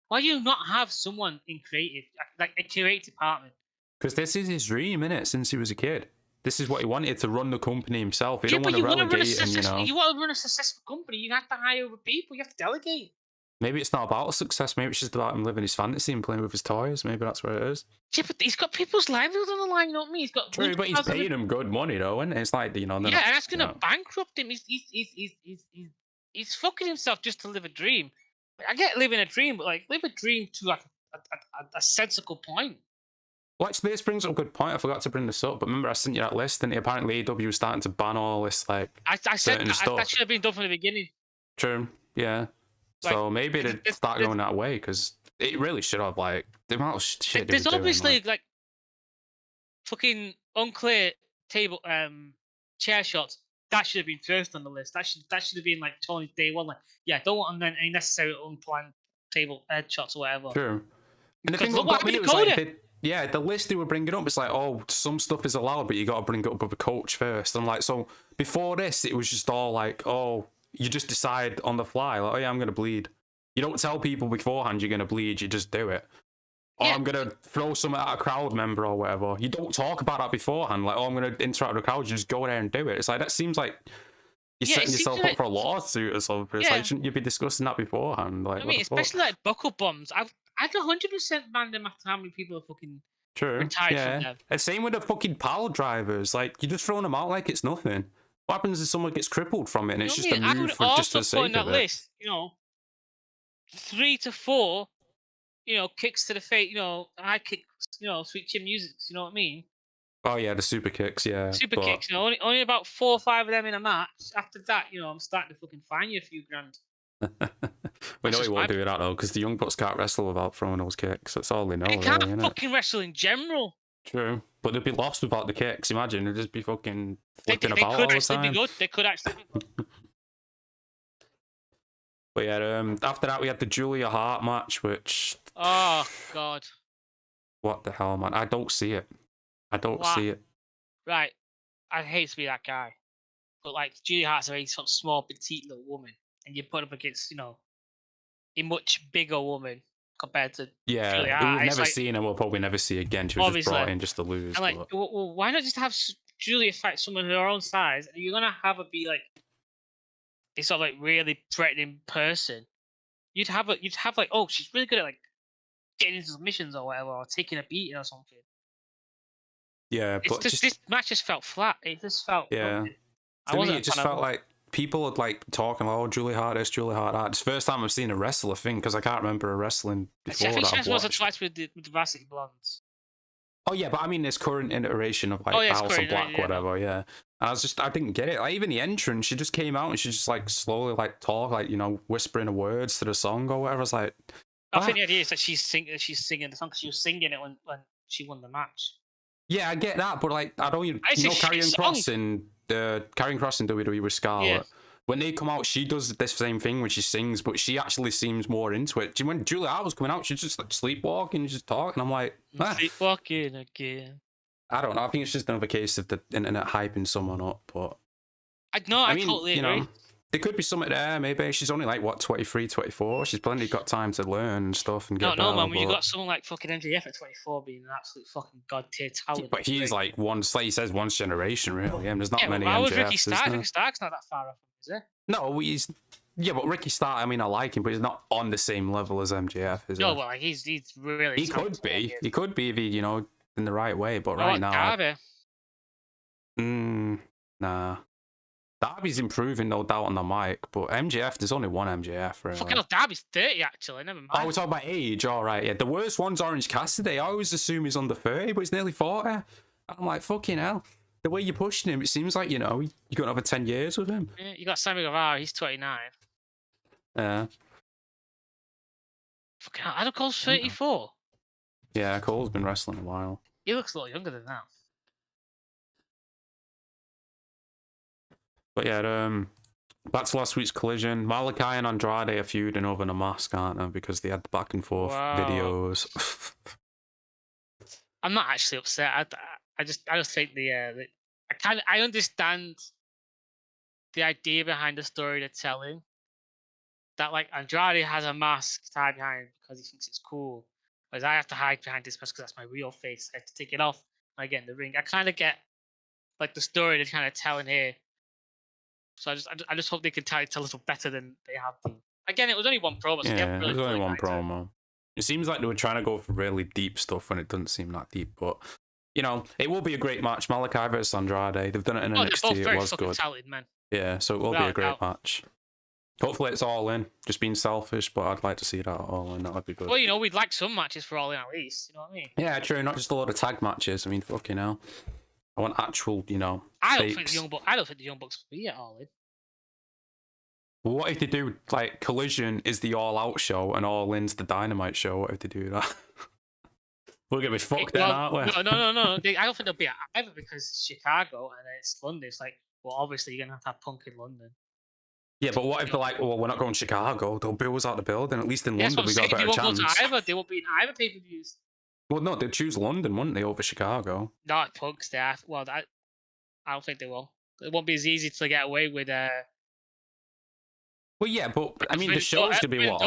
why do you not have someone in creative, like a creative department? Because this is his dream, innit? Since he was a kid, this is what he wanted, to run the company himself. He don't want to relegate him, you know. You want to run a successful company, you have to hire other people. You have to delegate. Maybe it's not about success. Maybe it's just about him living his fantasy and playing with his toys. Maybe that's what it is. Yeah, but he's got people's livelihoods on the line. You know what I mean? He's got true, but he's paying them good money though, and it's like, you know. Yeah, and that's gonna bankrupt him. He's fucking himself just to live a dream. I get living a dream, but like live a dream to like a sensible point. Well, actually, this brings up a good point. I forgot to bring this up, but remember I sent you that list, and apparently AEW was starting to ban all this like I said that should have been done from the beginning. True. Yeah. Like, so maybe it'd start going that way, because it really should have, like, the amount of shit. There's obviously doing, like fucking unclear table chair shots. That should have been first on the list. That should have been like Tony's day one. Like, yeah, don't want any necessary unplanned table head shots or whatever. True. And the thing that got me was like, the list they were bringing up, it's like, oh, some stuff is allowed, but you got to bring it up with a coach first. And like, so before this, it was just all like, oh, you just decide on the fly, like, oh yeah, I'm going to bleed. You don't tell people beforehand you're going to bleed, you just do it. Or I'm going to throw something at a crowd member or whatever. You don't talk about that beforehand, like, oh, I'm going to interact with the crowd, you just go there and do it. It's like, that seems like you're setting yourself up for a lawsuit or something. It's like, shouldn't you be discussing that beforehand? Like, I mean, especially like buckle bums. I'd 100% ban them after how many people are fucking retired from them. And same with the fucking pile drivers. Like, you're just throwing them out like it's nothing. What happens if someone gets crippled from it and it's just a move for just the sake of it? List, 3 to 4, kicks to the face, high kicks, sweet chin music, you know what I mean? Oh yeah, the super kicks, yeah. Super kicks, only about 4 or 5 of them in a match. After that, I'm starting to fucking fine you a few grand. We know he won't do that though, because the Young Bucks can't wrestle without throwing those kicks. That's all they know. They can't fucking wrestle in general. True. but they'd be lost without the kicks. Imagine they'd just be fucking flipping They about could all the actually be time. good. They could actually be good. But yeah, after that we had the Julia Hart match, which Oh God. what the hell, man? I don't see it. I don't see it. Right. I hate to be that guy, but like Julia Hart's a very sort of small, petite little woman, and you put up against a much bigger woman compared to Julia Yeah, Hart. we've It's never like, seen her. We'll probably never see again. She was just obviously, brought in just to lose. and like, But well, why not just have Julia fight someone her own size? And you're gonna have her be like a sort of like really threatening person. You'd have like, oh, she's really good at like getting into submissions or whatever, or taking a beating or something. yeah, It's but just this match just felt flat. It just felt yeah. nothing. To me, it just felt like people had like talking, oh, Julia Hart this, Julia Hart that. It's the first time I've seen a wrestler thing because I can't remember her wrestling before I think that she I've has once or watched. twice with the Varsity Blondes. Oh yeah, but I mean this current iteration of like it's House of current, Black, yeah, whatever. Yeah, and I didn't get it. Like even the entrance, she just came out and she just like slowly like talk, like whispering the words to the song or whatever. I was like, I think the idea is that she's singing the song because she was singing it when she won the match. yeah, I get that, but like I don't even It's a shit Karrion song. Kross in WWE with Scarlett. Yeah. When they come out, she does the same thing when she sings, but she actually seems more into it. When Julia Hart was coming out, she's just like sleepwalking, just talking. I'm like, Sleepwalking again. I don't know. I think it's just another case of the internet hyping someone up. But I mean, totally agree. There could be something there. Maybe she's only like what 23, 24. She's plenty got time to learn and stuff and get better. No, man. When you got someone like fucking MJF at 24 being an absolute fucking god tier talent. But he's like he says once generation, really. And there's not many Why was MJFs. Ricky Starks? Ricky Starks not that far off, is he? No, he's but Ricky Stark. I mean, I like him, but he's not on the same level as MJF, is he? No, well, like, he's really. He could be. He could be if he, in the right way. But right now, Darby. Nah. Darby's improving, no doubt, on the mic, but MJF, there's only one MJF, really. Fucking hell, Darby's 30, actually, never mind. Oh, we're talking about age, alright, yeah. The worst one's Orange Cassidy. I always assume he's under 30, but he's nearly 40. I'm like, fucking hell. The way you're pushing him, it seems like, you're going to have 10 years with him. Yeah, you got Sammy Guevara, he's 29. Yeah. Fucking hell, Adam Cole's 34. Yeah, Cole's been wrestling a while. He looks a lot younger than that. But yeah, back to last week's Collision. Malachi and Andrade are feuding over the mask, aren't they? Because they had the back and forth videos. I'm not actually upset. I just think I understand the idea behind the story they're telling. That like Andrade has a mask tied behind because he thinks it's cool, whereas I have to hide behind this mask because that's my real face. I have to take it off when I get in the ring. I kind of get like the story they're kind of telling here. So I just hope they can tell it a little better than they have been. Again, it was only one promo. So yeah, it was only one promo. It seems like they were trying to go for really deep stuff when it doesn't seem that deep. But, it will be a great match. Malachi versus Andrade. They've done it in NXT. It was good. Talented men. Yeah, so it will be a great match. Hopefully it's all in. Just being selfish, but I'd like to see that all in. That would be good. Well, we'd like some matches for all in at least. You know what I mean? Yeah, true. Not just a lot of tag matches. I mean, fucking hell. I want actual, I don't think the Young Bucks will be at all in. Well, what if they do, like, Collision is the all-out show and All In's the Dynamite show? What if they do that? We're going to be fucked then, aren't we? No. I don't think they'll be at either because it's Chicago and it's London. It's like, well, obviously you're going to have Punk in London. Yeah, but what if they're like, well, we're not going to Chicago. They'll boo us out the building. At least in London, we got a better chance. They won't be in either pay-per-views. Well, no, they'd choose London, wouldn't they, over Chicago? Not Punk's there. Well, I don't think they will. It won't be as easy to get away with... Well, yeah, but I mean, the show's gonna be what?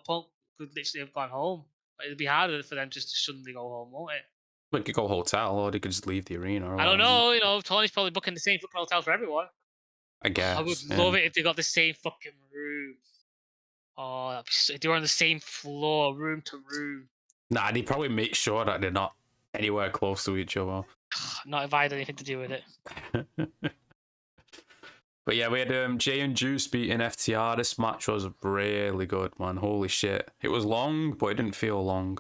Punk could literally have gone home. It'd be harder for them just to suddenly go home, won't it? They could go hotel, or they could just leave the arena. Or I don't know. Tony's probably booking the same fucking hotel for everyone. I guess. I would love it if they got the same fucking room. Oh, if they were on the same floor, room to room. Nah, they probably make sure that they're not anywhere close to each other. Not if I had anything to do with it. But yeah, we had Jay and Juice beating FTR. This match was really good, man. Holy shit. It was long, but it didn't feel long.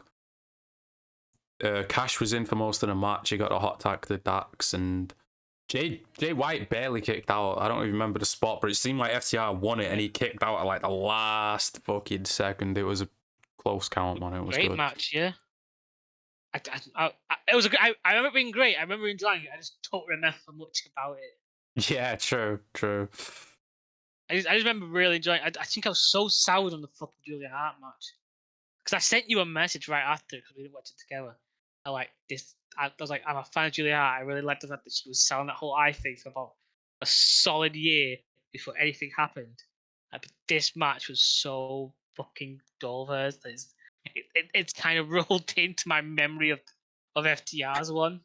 Cash was in for most of the match. He got a hot tag to Dax, and Jay White barely kicked out. I don't even remember the spot, but it seemed like FTR won it, and he kicked out at like the last fucking second. It was a close count, man. It was great good. Match, yeah. It was I remember it being great. I remember enjoying it. I just don't remember much about it. Yeah, true. I just remember really enjoying it. I think I was so soured on the fucking Julia Hart match. Because I sent you a message right after because we didn't watch it together. I was like, I'm a fan of Julia Hart. I really liked the fact that she was selling that whole eye thing for about a solid year before anything happened. But this match was so fucking dull. It's kind of rolled into my memory of FTR's one.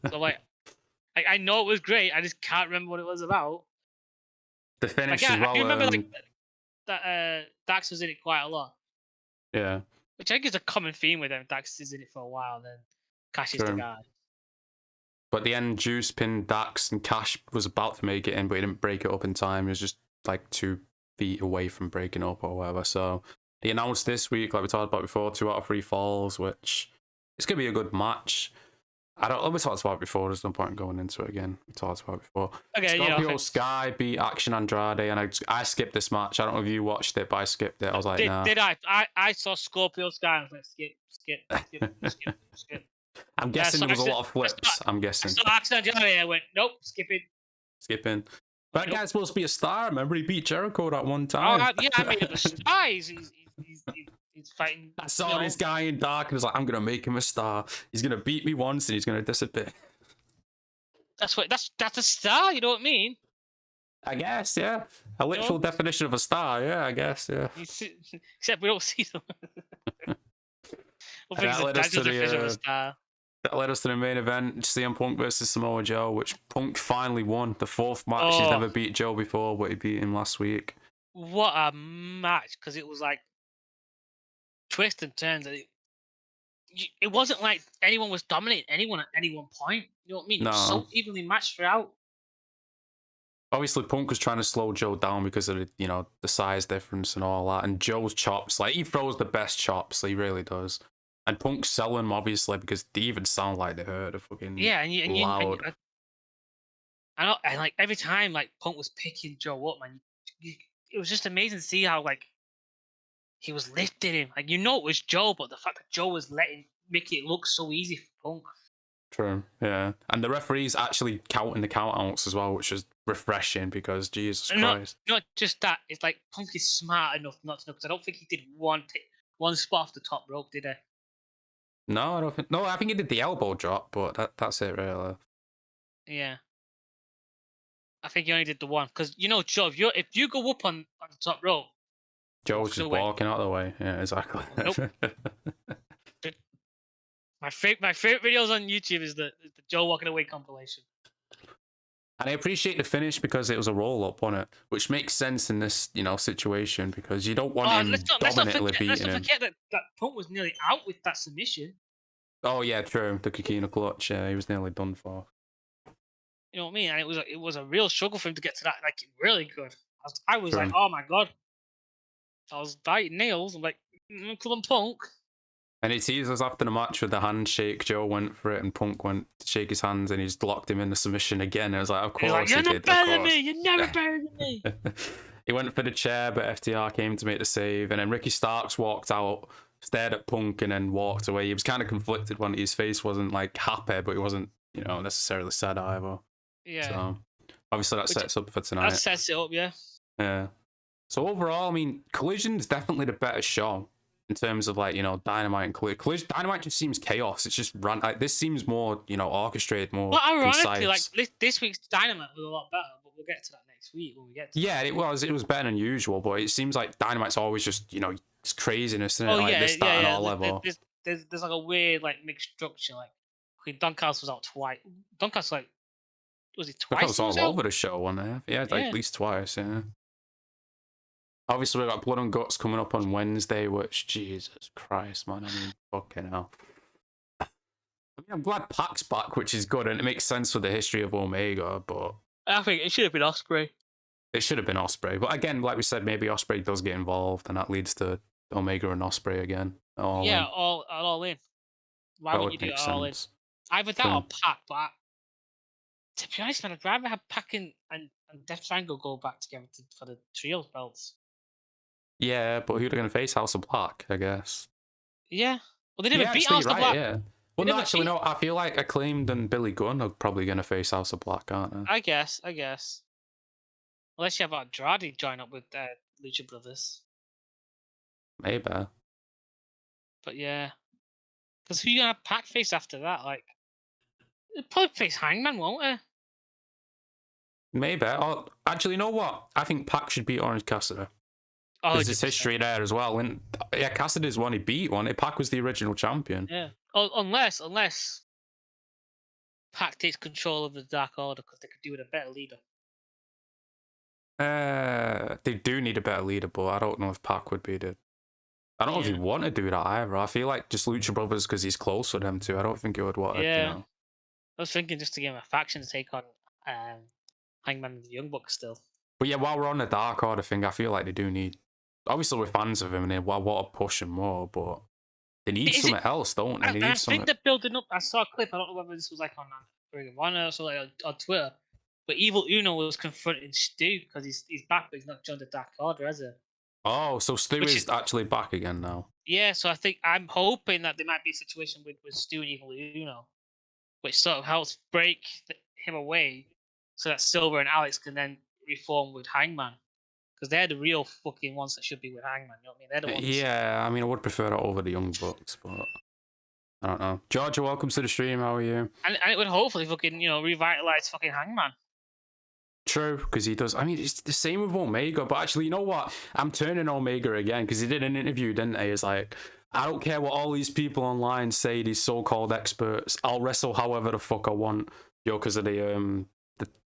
So like I know it was great. I just can't remember what it was about. The finish Like, as I well. do remember that Dax was in it quite a lot. Yeah. Which I think is a common theme with them. Dax is in it for a while, then Cash is the True. guy. But the end, Juice pinned Dax, and Cash was about to make it in, but he didn't break it up in time. He was just like 2 feet away from breaking up or whatever. So he announced this week, like we talked about before, 2 out of 3 falls, which it's gonna be a good match. We talked about it before. There's no point in going into it again. We talked about it before. Okay, Scorpio okay. Sky beat Action Andrade, and I skipped this match. I don't know if you watched it, but I skipped it. I was like, nah. Did I saw Scorpio Sky and I was like, skip. I'm guessing there was a lot of flips. I'm guessing. I saw Action Andrade. I went, nope, Skipping. That guy's supposed to be a star. Remember, he beat Jericho that one time. Oh, yeah, I made him a star. He's fighting. I saw this guy in dark and was like, I'm gonna make him a star. He's gonna beat me once and he's gonna disappear. That's a star. You know what I mean? I guess, yeah. A literal definition of a star, yeah. I guess, yeah. Except we don't see them. That led us to the main event, CM Punk versus Samoa Joe, which Punk finally won. The 4th match. He's never beat Joe before, but he beat him last week. What a match, because it was like twists and turns. It wasn't like anyone was dominating anyone at any one point. You know what I mean? No. It was so evenly matched throughout. Obviously, Punk was trying to slow Joe down because of the size difference and all that. And Joe's chops, like, he throws the best chops, he really does. And Punk's selling them, obviously, because they even sound like they hurt a fucking loud. I know, and like every time like Punk was picking Joe up, man, it was just amazing to see how like he was lifting him. Like it was Joe, but the fact that Joe was making it look so easy for Punk. True, yeah. And the referee's actually counting the countouts as well, which is refreshing because Jesus Christ. Not just that, it's like Punk is smart enough not to know, because I don't think he did one spot off the top rope, did he? No, I don't think. No, I think he did the elbow drop, but that's it, really. Yeah. I think he only did the one, because Joe, if you go up on the top rope, Joe's just walking out of the way. Yeah, exactly. Nope. My favorite videos on YouTube is the Joe walking away compilation. And I appreciate the finish because it was a roll up on it, which makes sense in this situation because you don't want him dominantly beating him. Let's not forget that Punk was nearly out with that submission. Oh yeah, true. The Kikina clutch. Yeah, he was nearly done for. You know what I mean? And it was a real struggle for him to get to that. Like really good. I was like, oh my god. I was biting nails. I'm like, come on, Punk. And it teases after the match with the handshake. Joe went for it, and Punk went to shake his hands, and he's locked him in the submission again. And I was like, of course he did. You're better than me. You're never better than me. He went for the chair, but FTR came to make the save, and then Ricky Starks walked out, stared at Punk, and then walked away. He was kind of conflicted when his face wasn't like happy, but he wasn't, necessarily sad either. Yeah. So obviously that sets up for tonight. That sets it up, yeah. Yeah. So overall, I mean, Collision's definitely the better show in terms of like, Dynamite and Collision. Dynamite just seems chaos. It's just run. Like, this seems more, orchestrated, more concise. Ironically, like this week's Dynamite was a lot better, but we'll get to that next week when we get to it was better than usual, but it seems like Dynamite's always just, it's craziness, isn't it? This, that, and all level. There's like a weird, like, mixed structure. Like, Duncast was out twice. Duncast, like, was it twice? Duncast was all over the show, wasn't it? Yeah, at least twice, yeah. Obviously, we've got Blood and Guts coming up on Wednesday, which, Jesus Christ, man. I mean, fucking hell. I mean, I'm glad Pac's back, which is good, and it makes sense for the history of Omega, but... I think it should have been Ospreay. It should have been Ospreay. But again, like we said, maybe Ospreay does get involved, and that leads to Omega and Ospreay again. All in. Why would you do it all in? Either that or Pac, but to be honest, man, I'd rather have Pac and Death Triangle go back together for the trios belts. Yeah, but who are they going to face? House of Black, I guess. Yeah. Well, they never beat House of Black. Yeah. Well, no, actually, no. I feel like Acclaimed and Billy Gunn are probably going to face House of Black, aren't they? I guess. Unless you have Andrade join up with Lucha Brothers. Maybe. But yeah. Because who you going to have Pac face after that? Like, they'll probably face Hangman, won't they? Maybe. Or, actually, you know what? I think Pac should beat Orange Cassidy. Oh, there's this history there as well. And yeah, Cassidy's one he beat one. Pac was the original champion. Yeah. Oh, unless Pac takes control of the Dark Order because they could do with a better leader. They do need a better leader, but I don't know if Pac would be the. I don't know if he'd want to do that either. I feel like just Lucha Brothers because he's close with them too. I don't think he would want to. Yeah. You know. I was thinking just to give him a faction to take on Hangman and the Young Bucks still. But yeah, while we're on the Dark Order thing, I feel like they do need. Obviously, we're fans of him and they want to push him more, but they need something else, don't they? I think they're building up. I saw a clip. I don't know whether this was like on Ring of Honor or something on Twitter. But Evil Uno was confronting Stu because he's back, but he's not joined the Dark Order, has he? Oh, so Stu is actually back again now. Yeah, so I'm hoping that there might be a situation with Stu and Evil Uno, which sort of helps break him away, so that Silver and Alex can then reform with Hangman. Because they're the real fucking ones that should be with Hangman, you know what I mean? They're the ones. Yeah, I mean, I would prefer it over the Young Bucks, but I don't know. Georgia, welcome to the stream. How are you? And it would hopefully fucking, revitalize fucking Hangman. True, because he does. I mean, it's the same with Omega, but actually, you know what? I'm turning Omega again because he did an interview, didn't he? He's like, I don't care what all these people online say, these so-called experts. I'll wrestle however the fuck I want. Because of the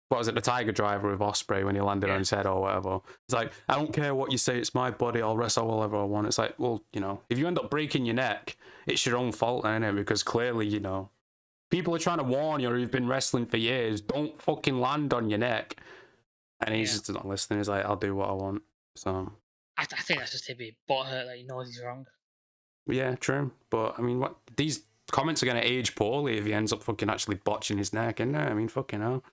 what was it, the Tiger Driver with Ospreay when he landed on his head or whatever. It's like, I don't care what you say, it's my body, I'll wrestle however I want. It's like, well, if you end up breaking your neck, it's your own fault, isn't it? Because clearly, people are trying to warn you, or you've been wrestling for years, don't fucking land on your neck. And he's just not listening. He's like, I'll do what I want. So I think that's just to be butthurt that he knows he's wrong. Yeah, true. But I mean, what these comments are going to age poorly if he ends up fucking actually botching his neck, isn't it? I mean, fucking hell.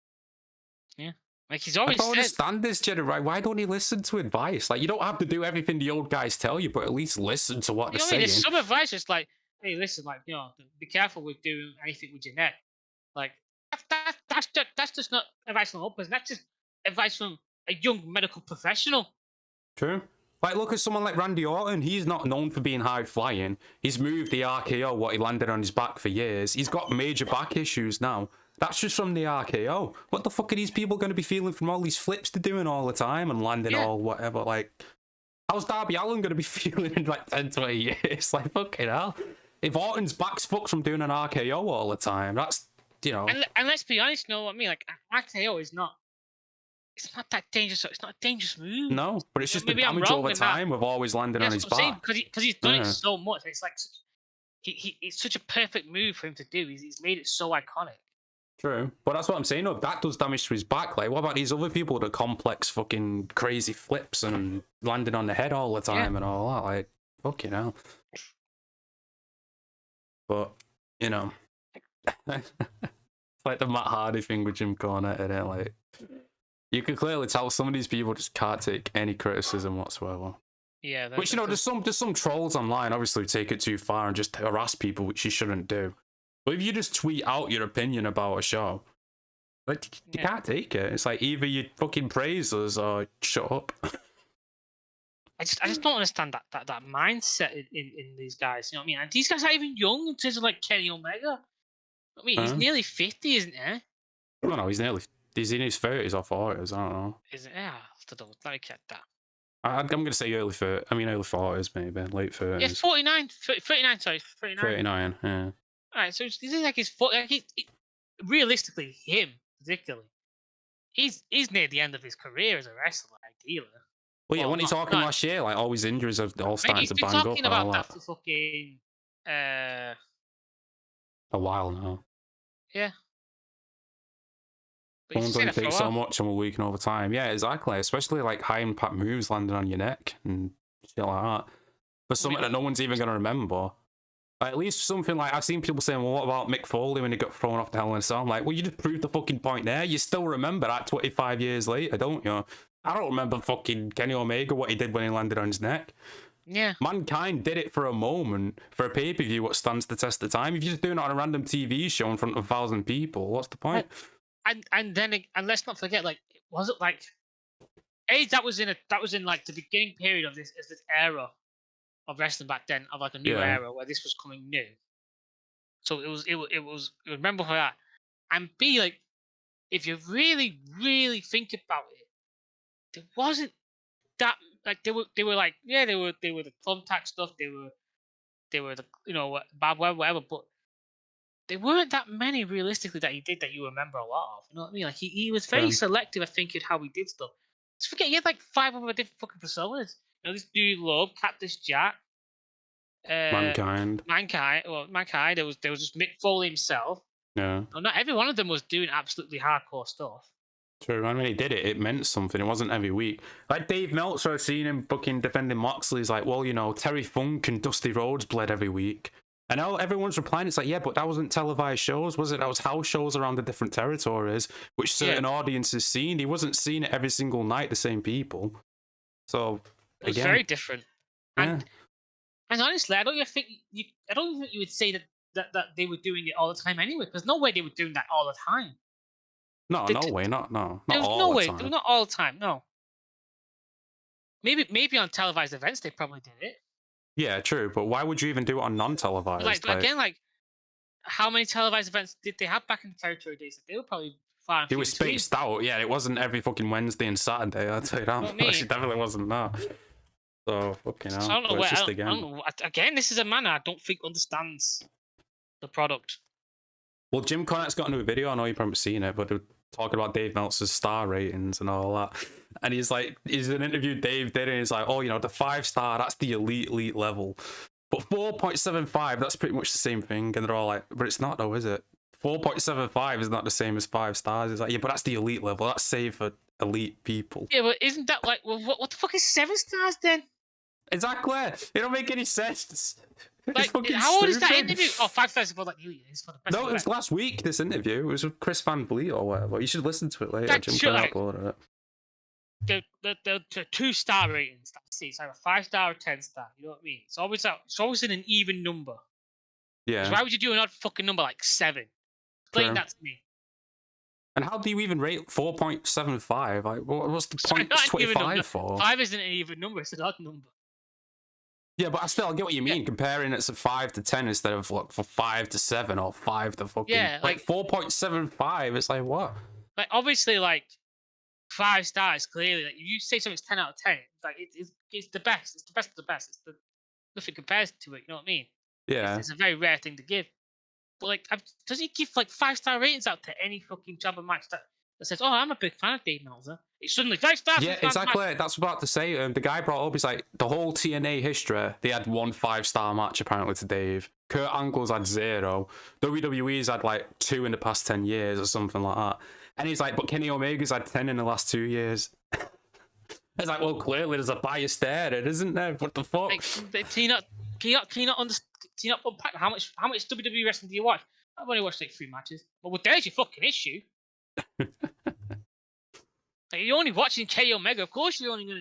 Yeah. Like he's always I don't understand this, Jedi, right? Why don't he listen to advice? Like, you don't have to do everything the old guys tell you, but at least listen to what they're saying. There's some advice just like, hey, listen, like, be careful with doing anything with your neck. Like, that's just not advice from open. That's just advice from a young medical professional. True. Like, look at someone like Randy Orton. He's not known for being high flying. He's moved the RKO, what he landed on his back for years. He's got major back issues now. That's just from the RKO. What the fuck are these people going to be feeling from all these flips they're doing all the time and landing all whatever? Like, how's Darby Allin going to be feeling in like 10, 20 years? Like, fucking hell. If Orton's back's fucked from doing an RKO all the time, that's, And let's be honest, you know what I mean? Like, RKO is not. It's not that dangerous. It's not a dangerous move. No, but it's just the damage over time with always landing on his back. Because he's done it so much. It's like it's such a perfect move for him to do. He's made it so iconic. True, but that's what I'm saying. No, that does damage to his back. Like, what about these other people that complex fucking crazy flips and landing on the head all the time and all that? Like, fucking hell. But it's like the Matt Hardy thing with Jim Cornette, isn't it? Like, you can clearly tell some of these people just can't take any criticism whatsoever. Yeah. Which, there's some trolls online, obviously, who take it too far and just harass people, which you shouldn't do. But if you just tweet out your opinion about a show, like, you can't take it. It's like either you fucking praise us or shut up. I just don't understand that mindset in these guys. You know what I mean? And these guys aren't even young in terms of like Kenny Omega. I mean, he's nearly 50, isn't he? No, he's in his 30s or 40s. I don't know. Is it? Yeah, I don't know. Let me check that. I'm going to say early 40s, maybe late 30s. Yeah, 39. Sorry, 39. 39. Yeah. All right, so this is like his realistically, him particularly, he's near the end of his career as a wrestler, ideally. Well, yeah, when he's talking last year, like, all his injuries are all starting to bang up. He's been talking about that for fucking a while now. Yeah. Someone's only takes so much and we're weakening over time. Yeah, exactly. Especially like high impact moves landing on your neck and shit like that. For something that no one's even going to remember. Like, at least something like, I've seen people saying, well, what about Mick Foley when he got thrown off the Hell in a Cell? I'm like, well, you just proved the fucking point there. You still remember that 25 years later, don't you? I don't remember fucking Kenny Omega, what he did when he landed on his neck. Yeah. Mankind did it for a moment, for a pay-per-view, what stands the test of time. If you're just doing it on a random TV show in front of 1,000 people, what's the point? And let's not forget, like, was it like that was in like the beginning period of this era of wrestling back then, of like a new era where this was coming new. So it was remember for that. And B, like, if you really, really think about it, there wasn't that, like, they were like, yeah, they were the thumbtack stuff, they were the, you know, bad weather, whatever, but there weren't that many realistically that he did that you remember a lot of. You know what I mean? Like, he was very selective, I think, in how he did stuff. Just forget, he had like 5 other different fucking personas. You know, this dude Love, Cactus Jack, Mankind. Mankind. There was just Mick Foley himself. Yeah. No, not every one of them was doing absolutely hardcore stuff. True, and when he did it, it meant something. It wasn't every week. Like Dave Meltzer, I've seen him fucking defending Moxley. He's like, well, you know, Terry Funk and Dusty Rhodes bled every week. And now everyone's replying, it's like, yeah, but that wasn't televised shows, was it? That was house shows around the different territories, which certain audiences seen. He wasn't seeing it every single night, the same people. So, it was very different. And honestly, I don't even think you would say that they were doing it all the time anyway. There's no way they were doing that all the time. No way, not all the time. Not all the time. No. Maybe on televised events they probably did it. Yeah, true. But why would you even do it on non-televised? Like again, like, how many televised events did they have back in the territory days? They were probably far. It was spaced out. Yeah, it wasn't every fucking Wednesday and Saturday. I'll tell you that. It definitely wasn't that. So fucking hell. So I don't know. Again, this is a man I don't think understands the product. Well, Jim Cornette's got a new video. I know you've probably seen it, but they're talking about Dave Meltzer's star ratings and all that. And he's like, he's an interview Dave did, and he's like, oh, you know, the 5-star, that's the elite level. But 4.75, that's pretty much the same thing. And they're all like, but it's not though, is it? 4.75 is not the same as 5 stars. It's like, yeah, but that's the elite level. That's saved for elite people. Yeah, but isn't that like, well, what the fuck is 7 stars then? Exactly. It don't make any sense. Like, how old is that interview? Oh, 5 stars for like New Year's for the best. No, it was last week. This interview, it was with Chris Van Vliet or whatever. You should listen to it later. Jim Cornette uploaded it. The 2-star ratings. It's either 5-star or 10-star. You know what I mean? It's always in an even number. Yeah. Why would you do an odd fucking number like 7? Explain that to me. And how do you even rate 4.75? Like, what's the point 25 for? 5 isn't an even number. It's an odd number. Yeah, but I still get what you mean. Comparing it's a 5 to 10 instead of like for 5 to 7 or 5 to fucking like 4.75. It's like what? Like obviously, like 5 stars. Clearly, like if you say something's 10 out of 10, like it's the best. It's the best of the best. Nothing compares to it. You know what I mean? Yeah. It's a very rare thing to give. But like, does he give like 5-star ratings out to any fucking job and match that says, "Oh, I'm a big fan of Dave Meltzer"? It's suddenly 5 stars. Yeah, exactly. That's what I was about to say. The guy brought up, he's like, the whole TNA history, they had 1 5-star match apparently to Dave. Kurt Angle's had 0. WWE's had like 2 in the past 10 years or something like that. And he's like, but Kenny Omega's had 10 in the last 2 years. It's like, well, clearly there's a bias there, isn't there? What the fuck? Like, can you not understand? Can you not unpack how much WWE wrestling do you watch? I've only watched like 3 matches. Well, there's your fucking issue. Like, you're only watching Kenny Omega. Of course, you're only gonna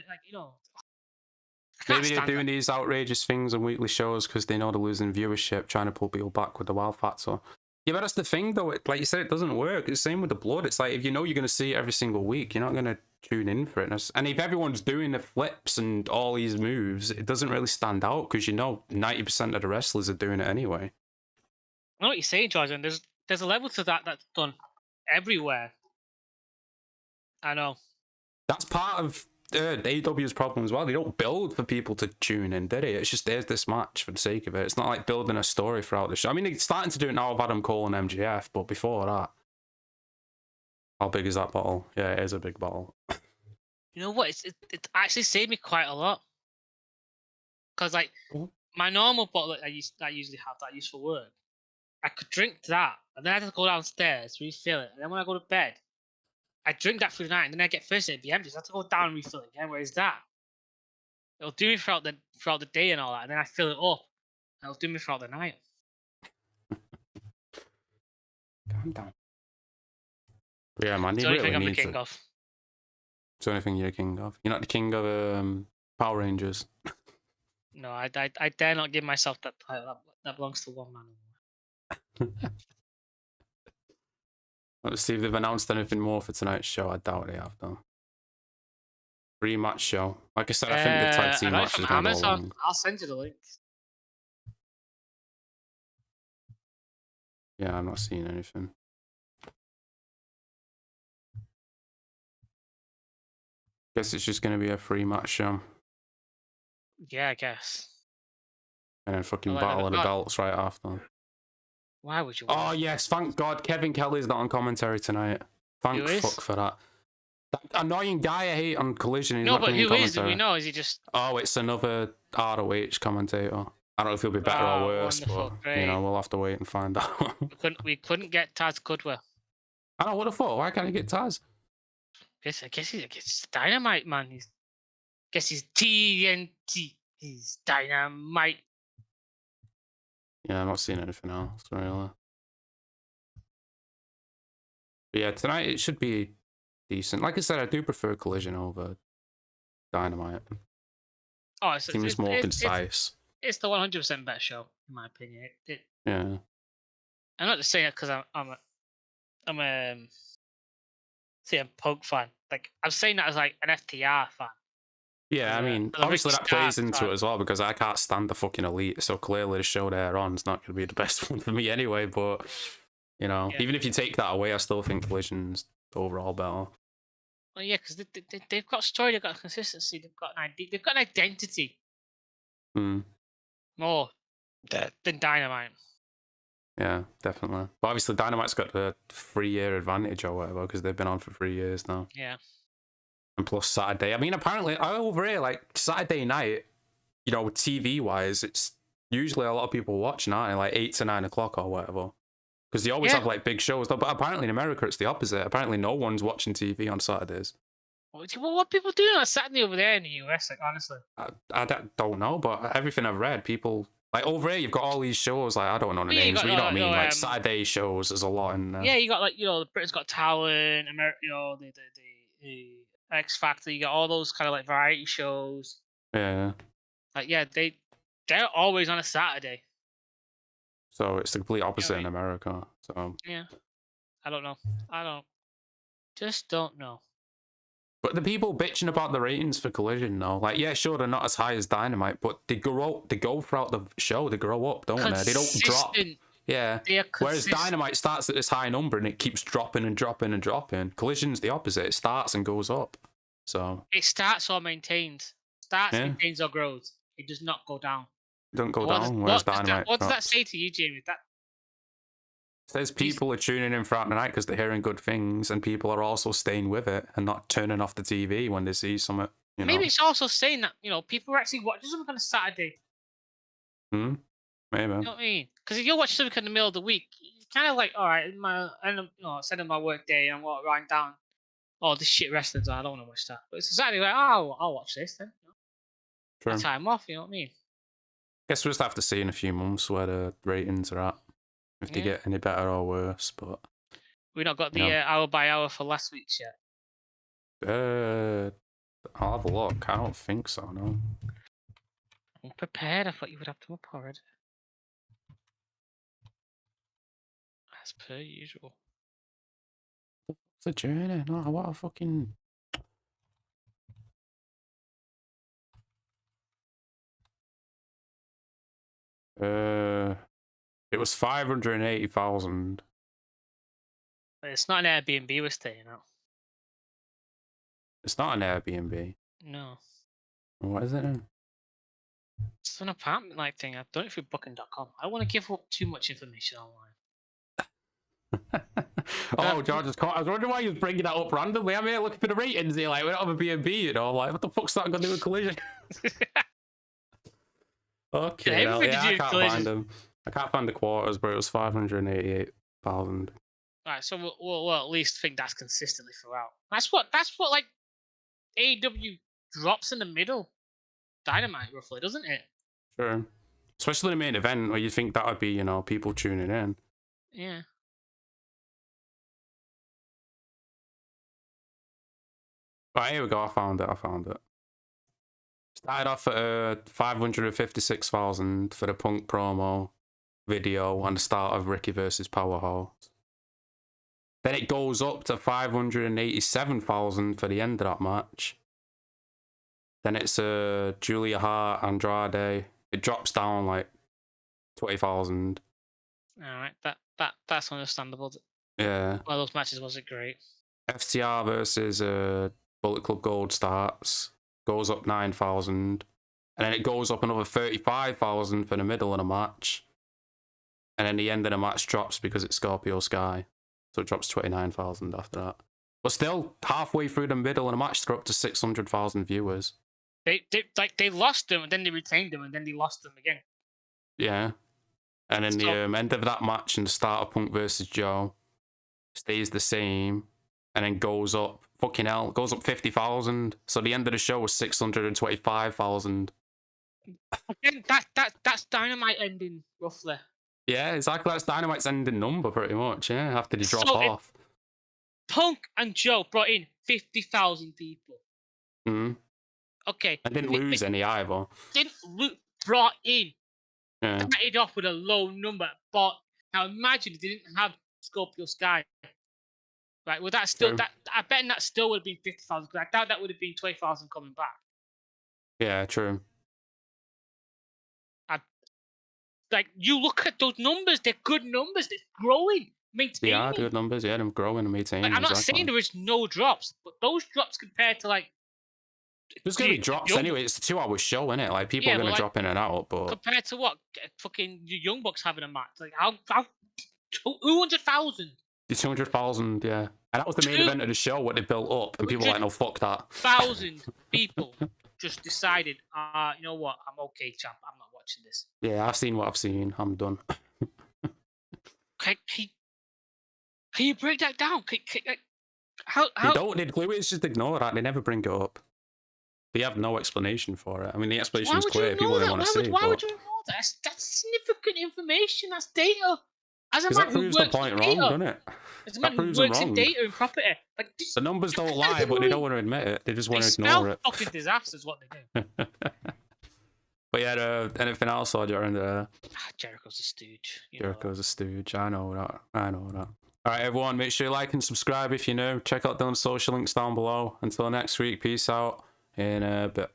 Maybe they're doing these outrageous things on weekly shows because they know they're losing viewership, trying to pull people back with the wild factor. Yeah, but that's the thing, though. Like you said, it doesn't work. It's the same with the blood. It's like if you know you're going to see it every single week, you're not going to tune in for it. And if everyone's doing the flips and all these moves, it doesn't really stand out because you know 90% of the wrestlers are doing it anyway. I know what you're saying, George, and there's a level to that that's done everywhere. I know. That's part of AEW's problem as well. They don't build for people to tune in, did they? It's just, there's this match for the sake of it. It's not like building a story throughout the show. I mean, they're starting to do it now with Adam Cole and MJF, but before that... How big is that bottle? Yeah, it is a big bottle. You know what? It actually saved me quite a lot. Because, like, my normal bottle that I usually have, that I use for work, I could drink that, and then I have to go downstairs, refill it, and then when I go to bed, I drink that through the night, and then I get thirsty, it'd be empty, so I have to go down and refill it again. Whereas that, it'll do me throughout the day and all that, and then I fill it up, and it'll do me throughout the night. Calm down. Yeah, man, you really need to. It's the only thing you're the king of. You're not the king of Power Rangers. No, I dare not give myself that title. That belongs to one man. Let's see if they've announced anything more for tonight's show. I doubt they have, though. Rematch show. Like I said, I think the tag I team got it match from is going to go Amazon. long. I'll send you the link. Yeah, I'm not seeing anything. Guess it's just going to be a free match show. Yeah, I guess. And then fucking Like, battle of the belts right after. Why would you? Oh, yes, thank God Kevin Kelly's not on commentary tonight. Thank fuck for that. That annoying guy I hate on Collision, he's not going to be in commentary. Do we know? Is he just... Oh, it's another ROH commentator. I don't know if he'll be better or worse, but, you know, we'll have to wait and find out. we couldn't get Taz, could we? I don't know, what the fuck? Why can't I get Taz? I guess he's Dynamite, man. Guess he's TNT. He's Dynamite. Yeah, I'm not seeing anything else, really. But yeah, tonight it should be decent. Like I said, I do prefer Collision over Dynamite. Oh, it seems more concise. It's the 100% better show, in my opinion. Yeah. I'm not just saying it because I'm a CM Punk fan. Like, I'm saying that as like an FTR fan. Yeah, I mean, obviously that plays into it as well, because I can't stand the fucking Elite, so clearly the show they're on is not going to be the best one for me anyway, but, you know, even if you take that away, I still think Collision's overall better. Well, yeah, because they've got story, they've got consistency, they've got an identity. More than Dynamite. Yeah, definitely. But obviously Dynamite's got the 3-year advantage or whatever, because they've been on for 3 years now. Yeah. And plus Saturday. I mean, apparently, over here, like, Saturday night, you know, TV-wise, it's usually a lot of people watching, aren't they? Like 8 to 9 o'clock or whatever. Because they always have, like, big shows. But apparently in America, it's the opposite. Apparently no one's watching TV on Saturdays. Well, what people doing on Saturday over there in the US, like, honestly? I don't know, but everything I've read, people... Like, over here, you've got all these shows, like, I don't know the names, but you know what I mean? Like, Saturday shows, there's a lot in there. Yeah, you got, like, you know, Britain's Got Talent, America, you know, the X Factor, you got all those kind of, like, variety shows. Yeah. Like, yeah, they're always on a Saturday. So it's the complete opposite in America, so... Yeah. I don't know. Just don't know. But the people bitching about the ratings for Collision, though, like, yeah, sure, they're not as high as Dynamite, but they go throughout the show, they grow up, don't they? They don't drop. Yeah. Whereas Dynamite starts at this high number and it keeps dropping and dropping and dropping. Collision's the opposite. It starts and goes up. So it starts or maintains. Maintains or grows. It does not go down. It don't go down, whereas Dynamite what does that say to you, Jamie? Says people are tuning in throughout the night because they're hearing good things, and people are also staying with it and not turning off the TV when they see something. You know? Maybe it's also saying that, you know, people are actually watching something on a Saturday. Maybe. You know what I mean? Because if you're watching something in the middle of the week, it's kind of like, all right, end of my work day, and I'm writing down, oh, this shit wrestling's on, I don't want to watch that. But it's a Saturday, like, oh, I'll watch this then. You know? Time off, you know what I mean? Guess we'll just have to see in a few months where the ratings are at. If they get any better or worse, but... We've not got the hour by hour for last week's yet. I'll have a look. I don't think so, no. I'm prepared. I thought you would have them up already. As per usual. It's a journey. No, what a fucking... It was 580,000. It's not an Airbnb we're staying at. It's not an Airbnb. No. What is it then? It's an apartment like thing. I've done it through booking.com. I don't want to give up too much information online. Oh, George, I was wondering why you were bringing that up randomly. I'm here looking for the ratings here. Like, we don't have a B&B, you know. I'm like, what the fuck's that got to do with Collision? Okay, I can't find them. I can't find the quarters, but it was 588,000. Alright, so we'll at least think that's consistently throughout. That's what like AEW drops in the middle. Dynamite, roughly, doesn't it? Sure. Especially the main event where you think that would be, you know, people tuning in. Yeah. Right, here we go. I found it. Started off at 556,000 for the Punk promo video and the start of Ricky versus Powerhouse. Then it goes up to 587,000 for the end of that match. Then it's Julia Hart, Andrade. It drops down like 20,000. All right, that's understandable. Yeah. One of those matches wasn't great. FTR versus Bullet Club Gold starts, goes up 9,000, and then it goes up another 35,000 for the middle of the match, and then the end of the match drops because it's Scorpio Sky, so it drops 29,000 after that. But still, halfway through the middle of the match, they're up to 600,000 viewers. They lost them and then they retained them and then they lost them again. Yeah, and then the end of that match and the start of Punk versus Joe stays the same, and then goes up. Fucking hell, goes up 50,000. So the end of the show was 625,000. Again, that's Dynamite ending roughly. Yeah, exactly. That's Dynamite's ending number pretty much. Yeah, after they drop off. Punk and Joe brought in 50,000 people. Hmm. Okay. And didn't lose any either. Brought in. Yeah. Started off with a low number, but now imagine if they didn't have Scorpio Sky. Right, well, that's still that. I bet that still would have been 50,000. Because I doubt that would have been 20,000 coming back. Yeah, true. Like you look at those numbers; they're good numbers. They're growing, maintaining. They are good numbers. Yeah, they're growing and maintaining. Like, I'm not saying there is no drops, but those drops compared to like. There's gonna be drops anyway. It's a 2-hour show, isn't it? Like people are gonna drop in and out, but compared to what fucking Young Bucks having a match, like how 200,000. 200,000, yeah. And that was the main event of the show, what they built up, and people were like, no, fuck that. 1,000 people just decided, you know what, I'm okay, champ, I'm not watching this. Yeah, I've seen what I've seen, I'm done. Can you break that down? How? They don't, it's just ignore that, they never bring it up. They have no explanation for it. I mean, the explanation is clear, people don't want to see it. Why would you ignore that? That's significant information, that's data. As a man that who proves works the point in wrong, data, doesn't it? as a man who works in data and property, like the numbers don't lie, but they don't want to admit it. They just want to ignore it. Fucking disasters, what they do. But yeah, anything else or during the Jericho's a stooge. Jericho's a stooge. I know that. All right, everyone, make sure you like and subscribe if you're new. Check out Dylan's social links down below. Until next week, peace out in a bit.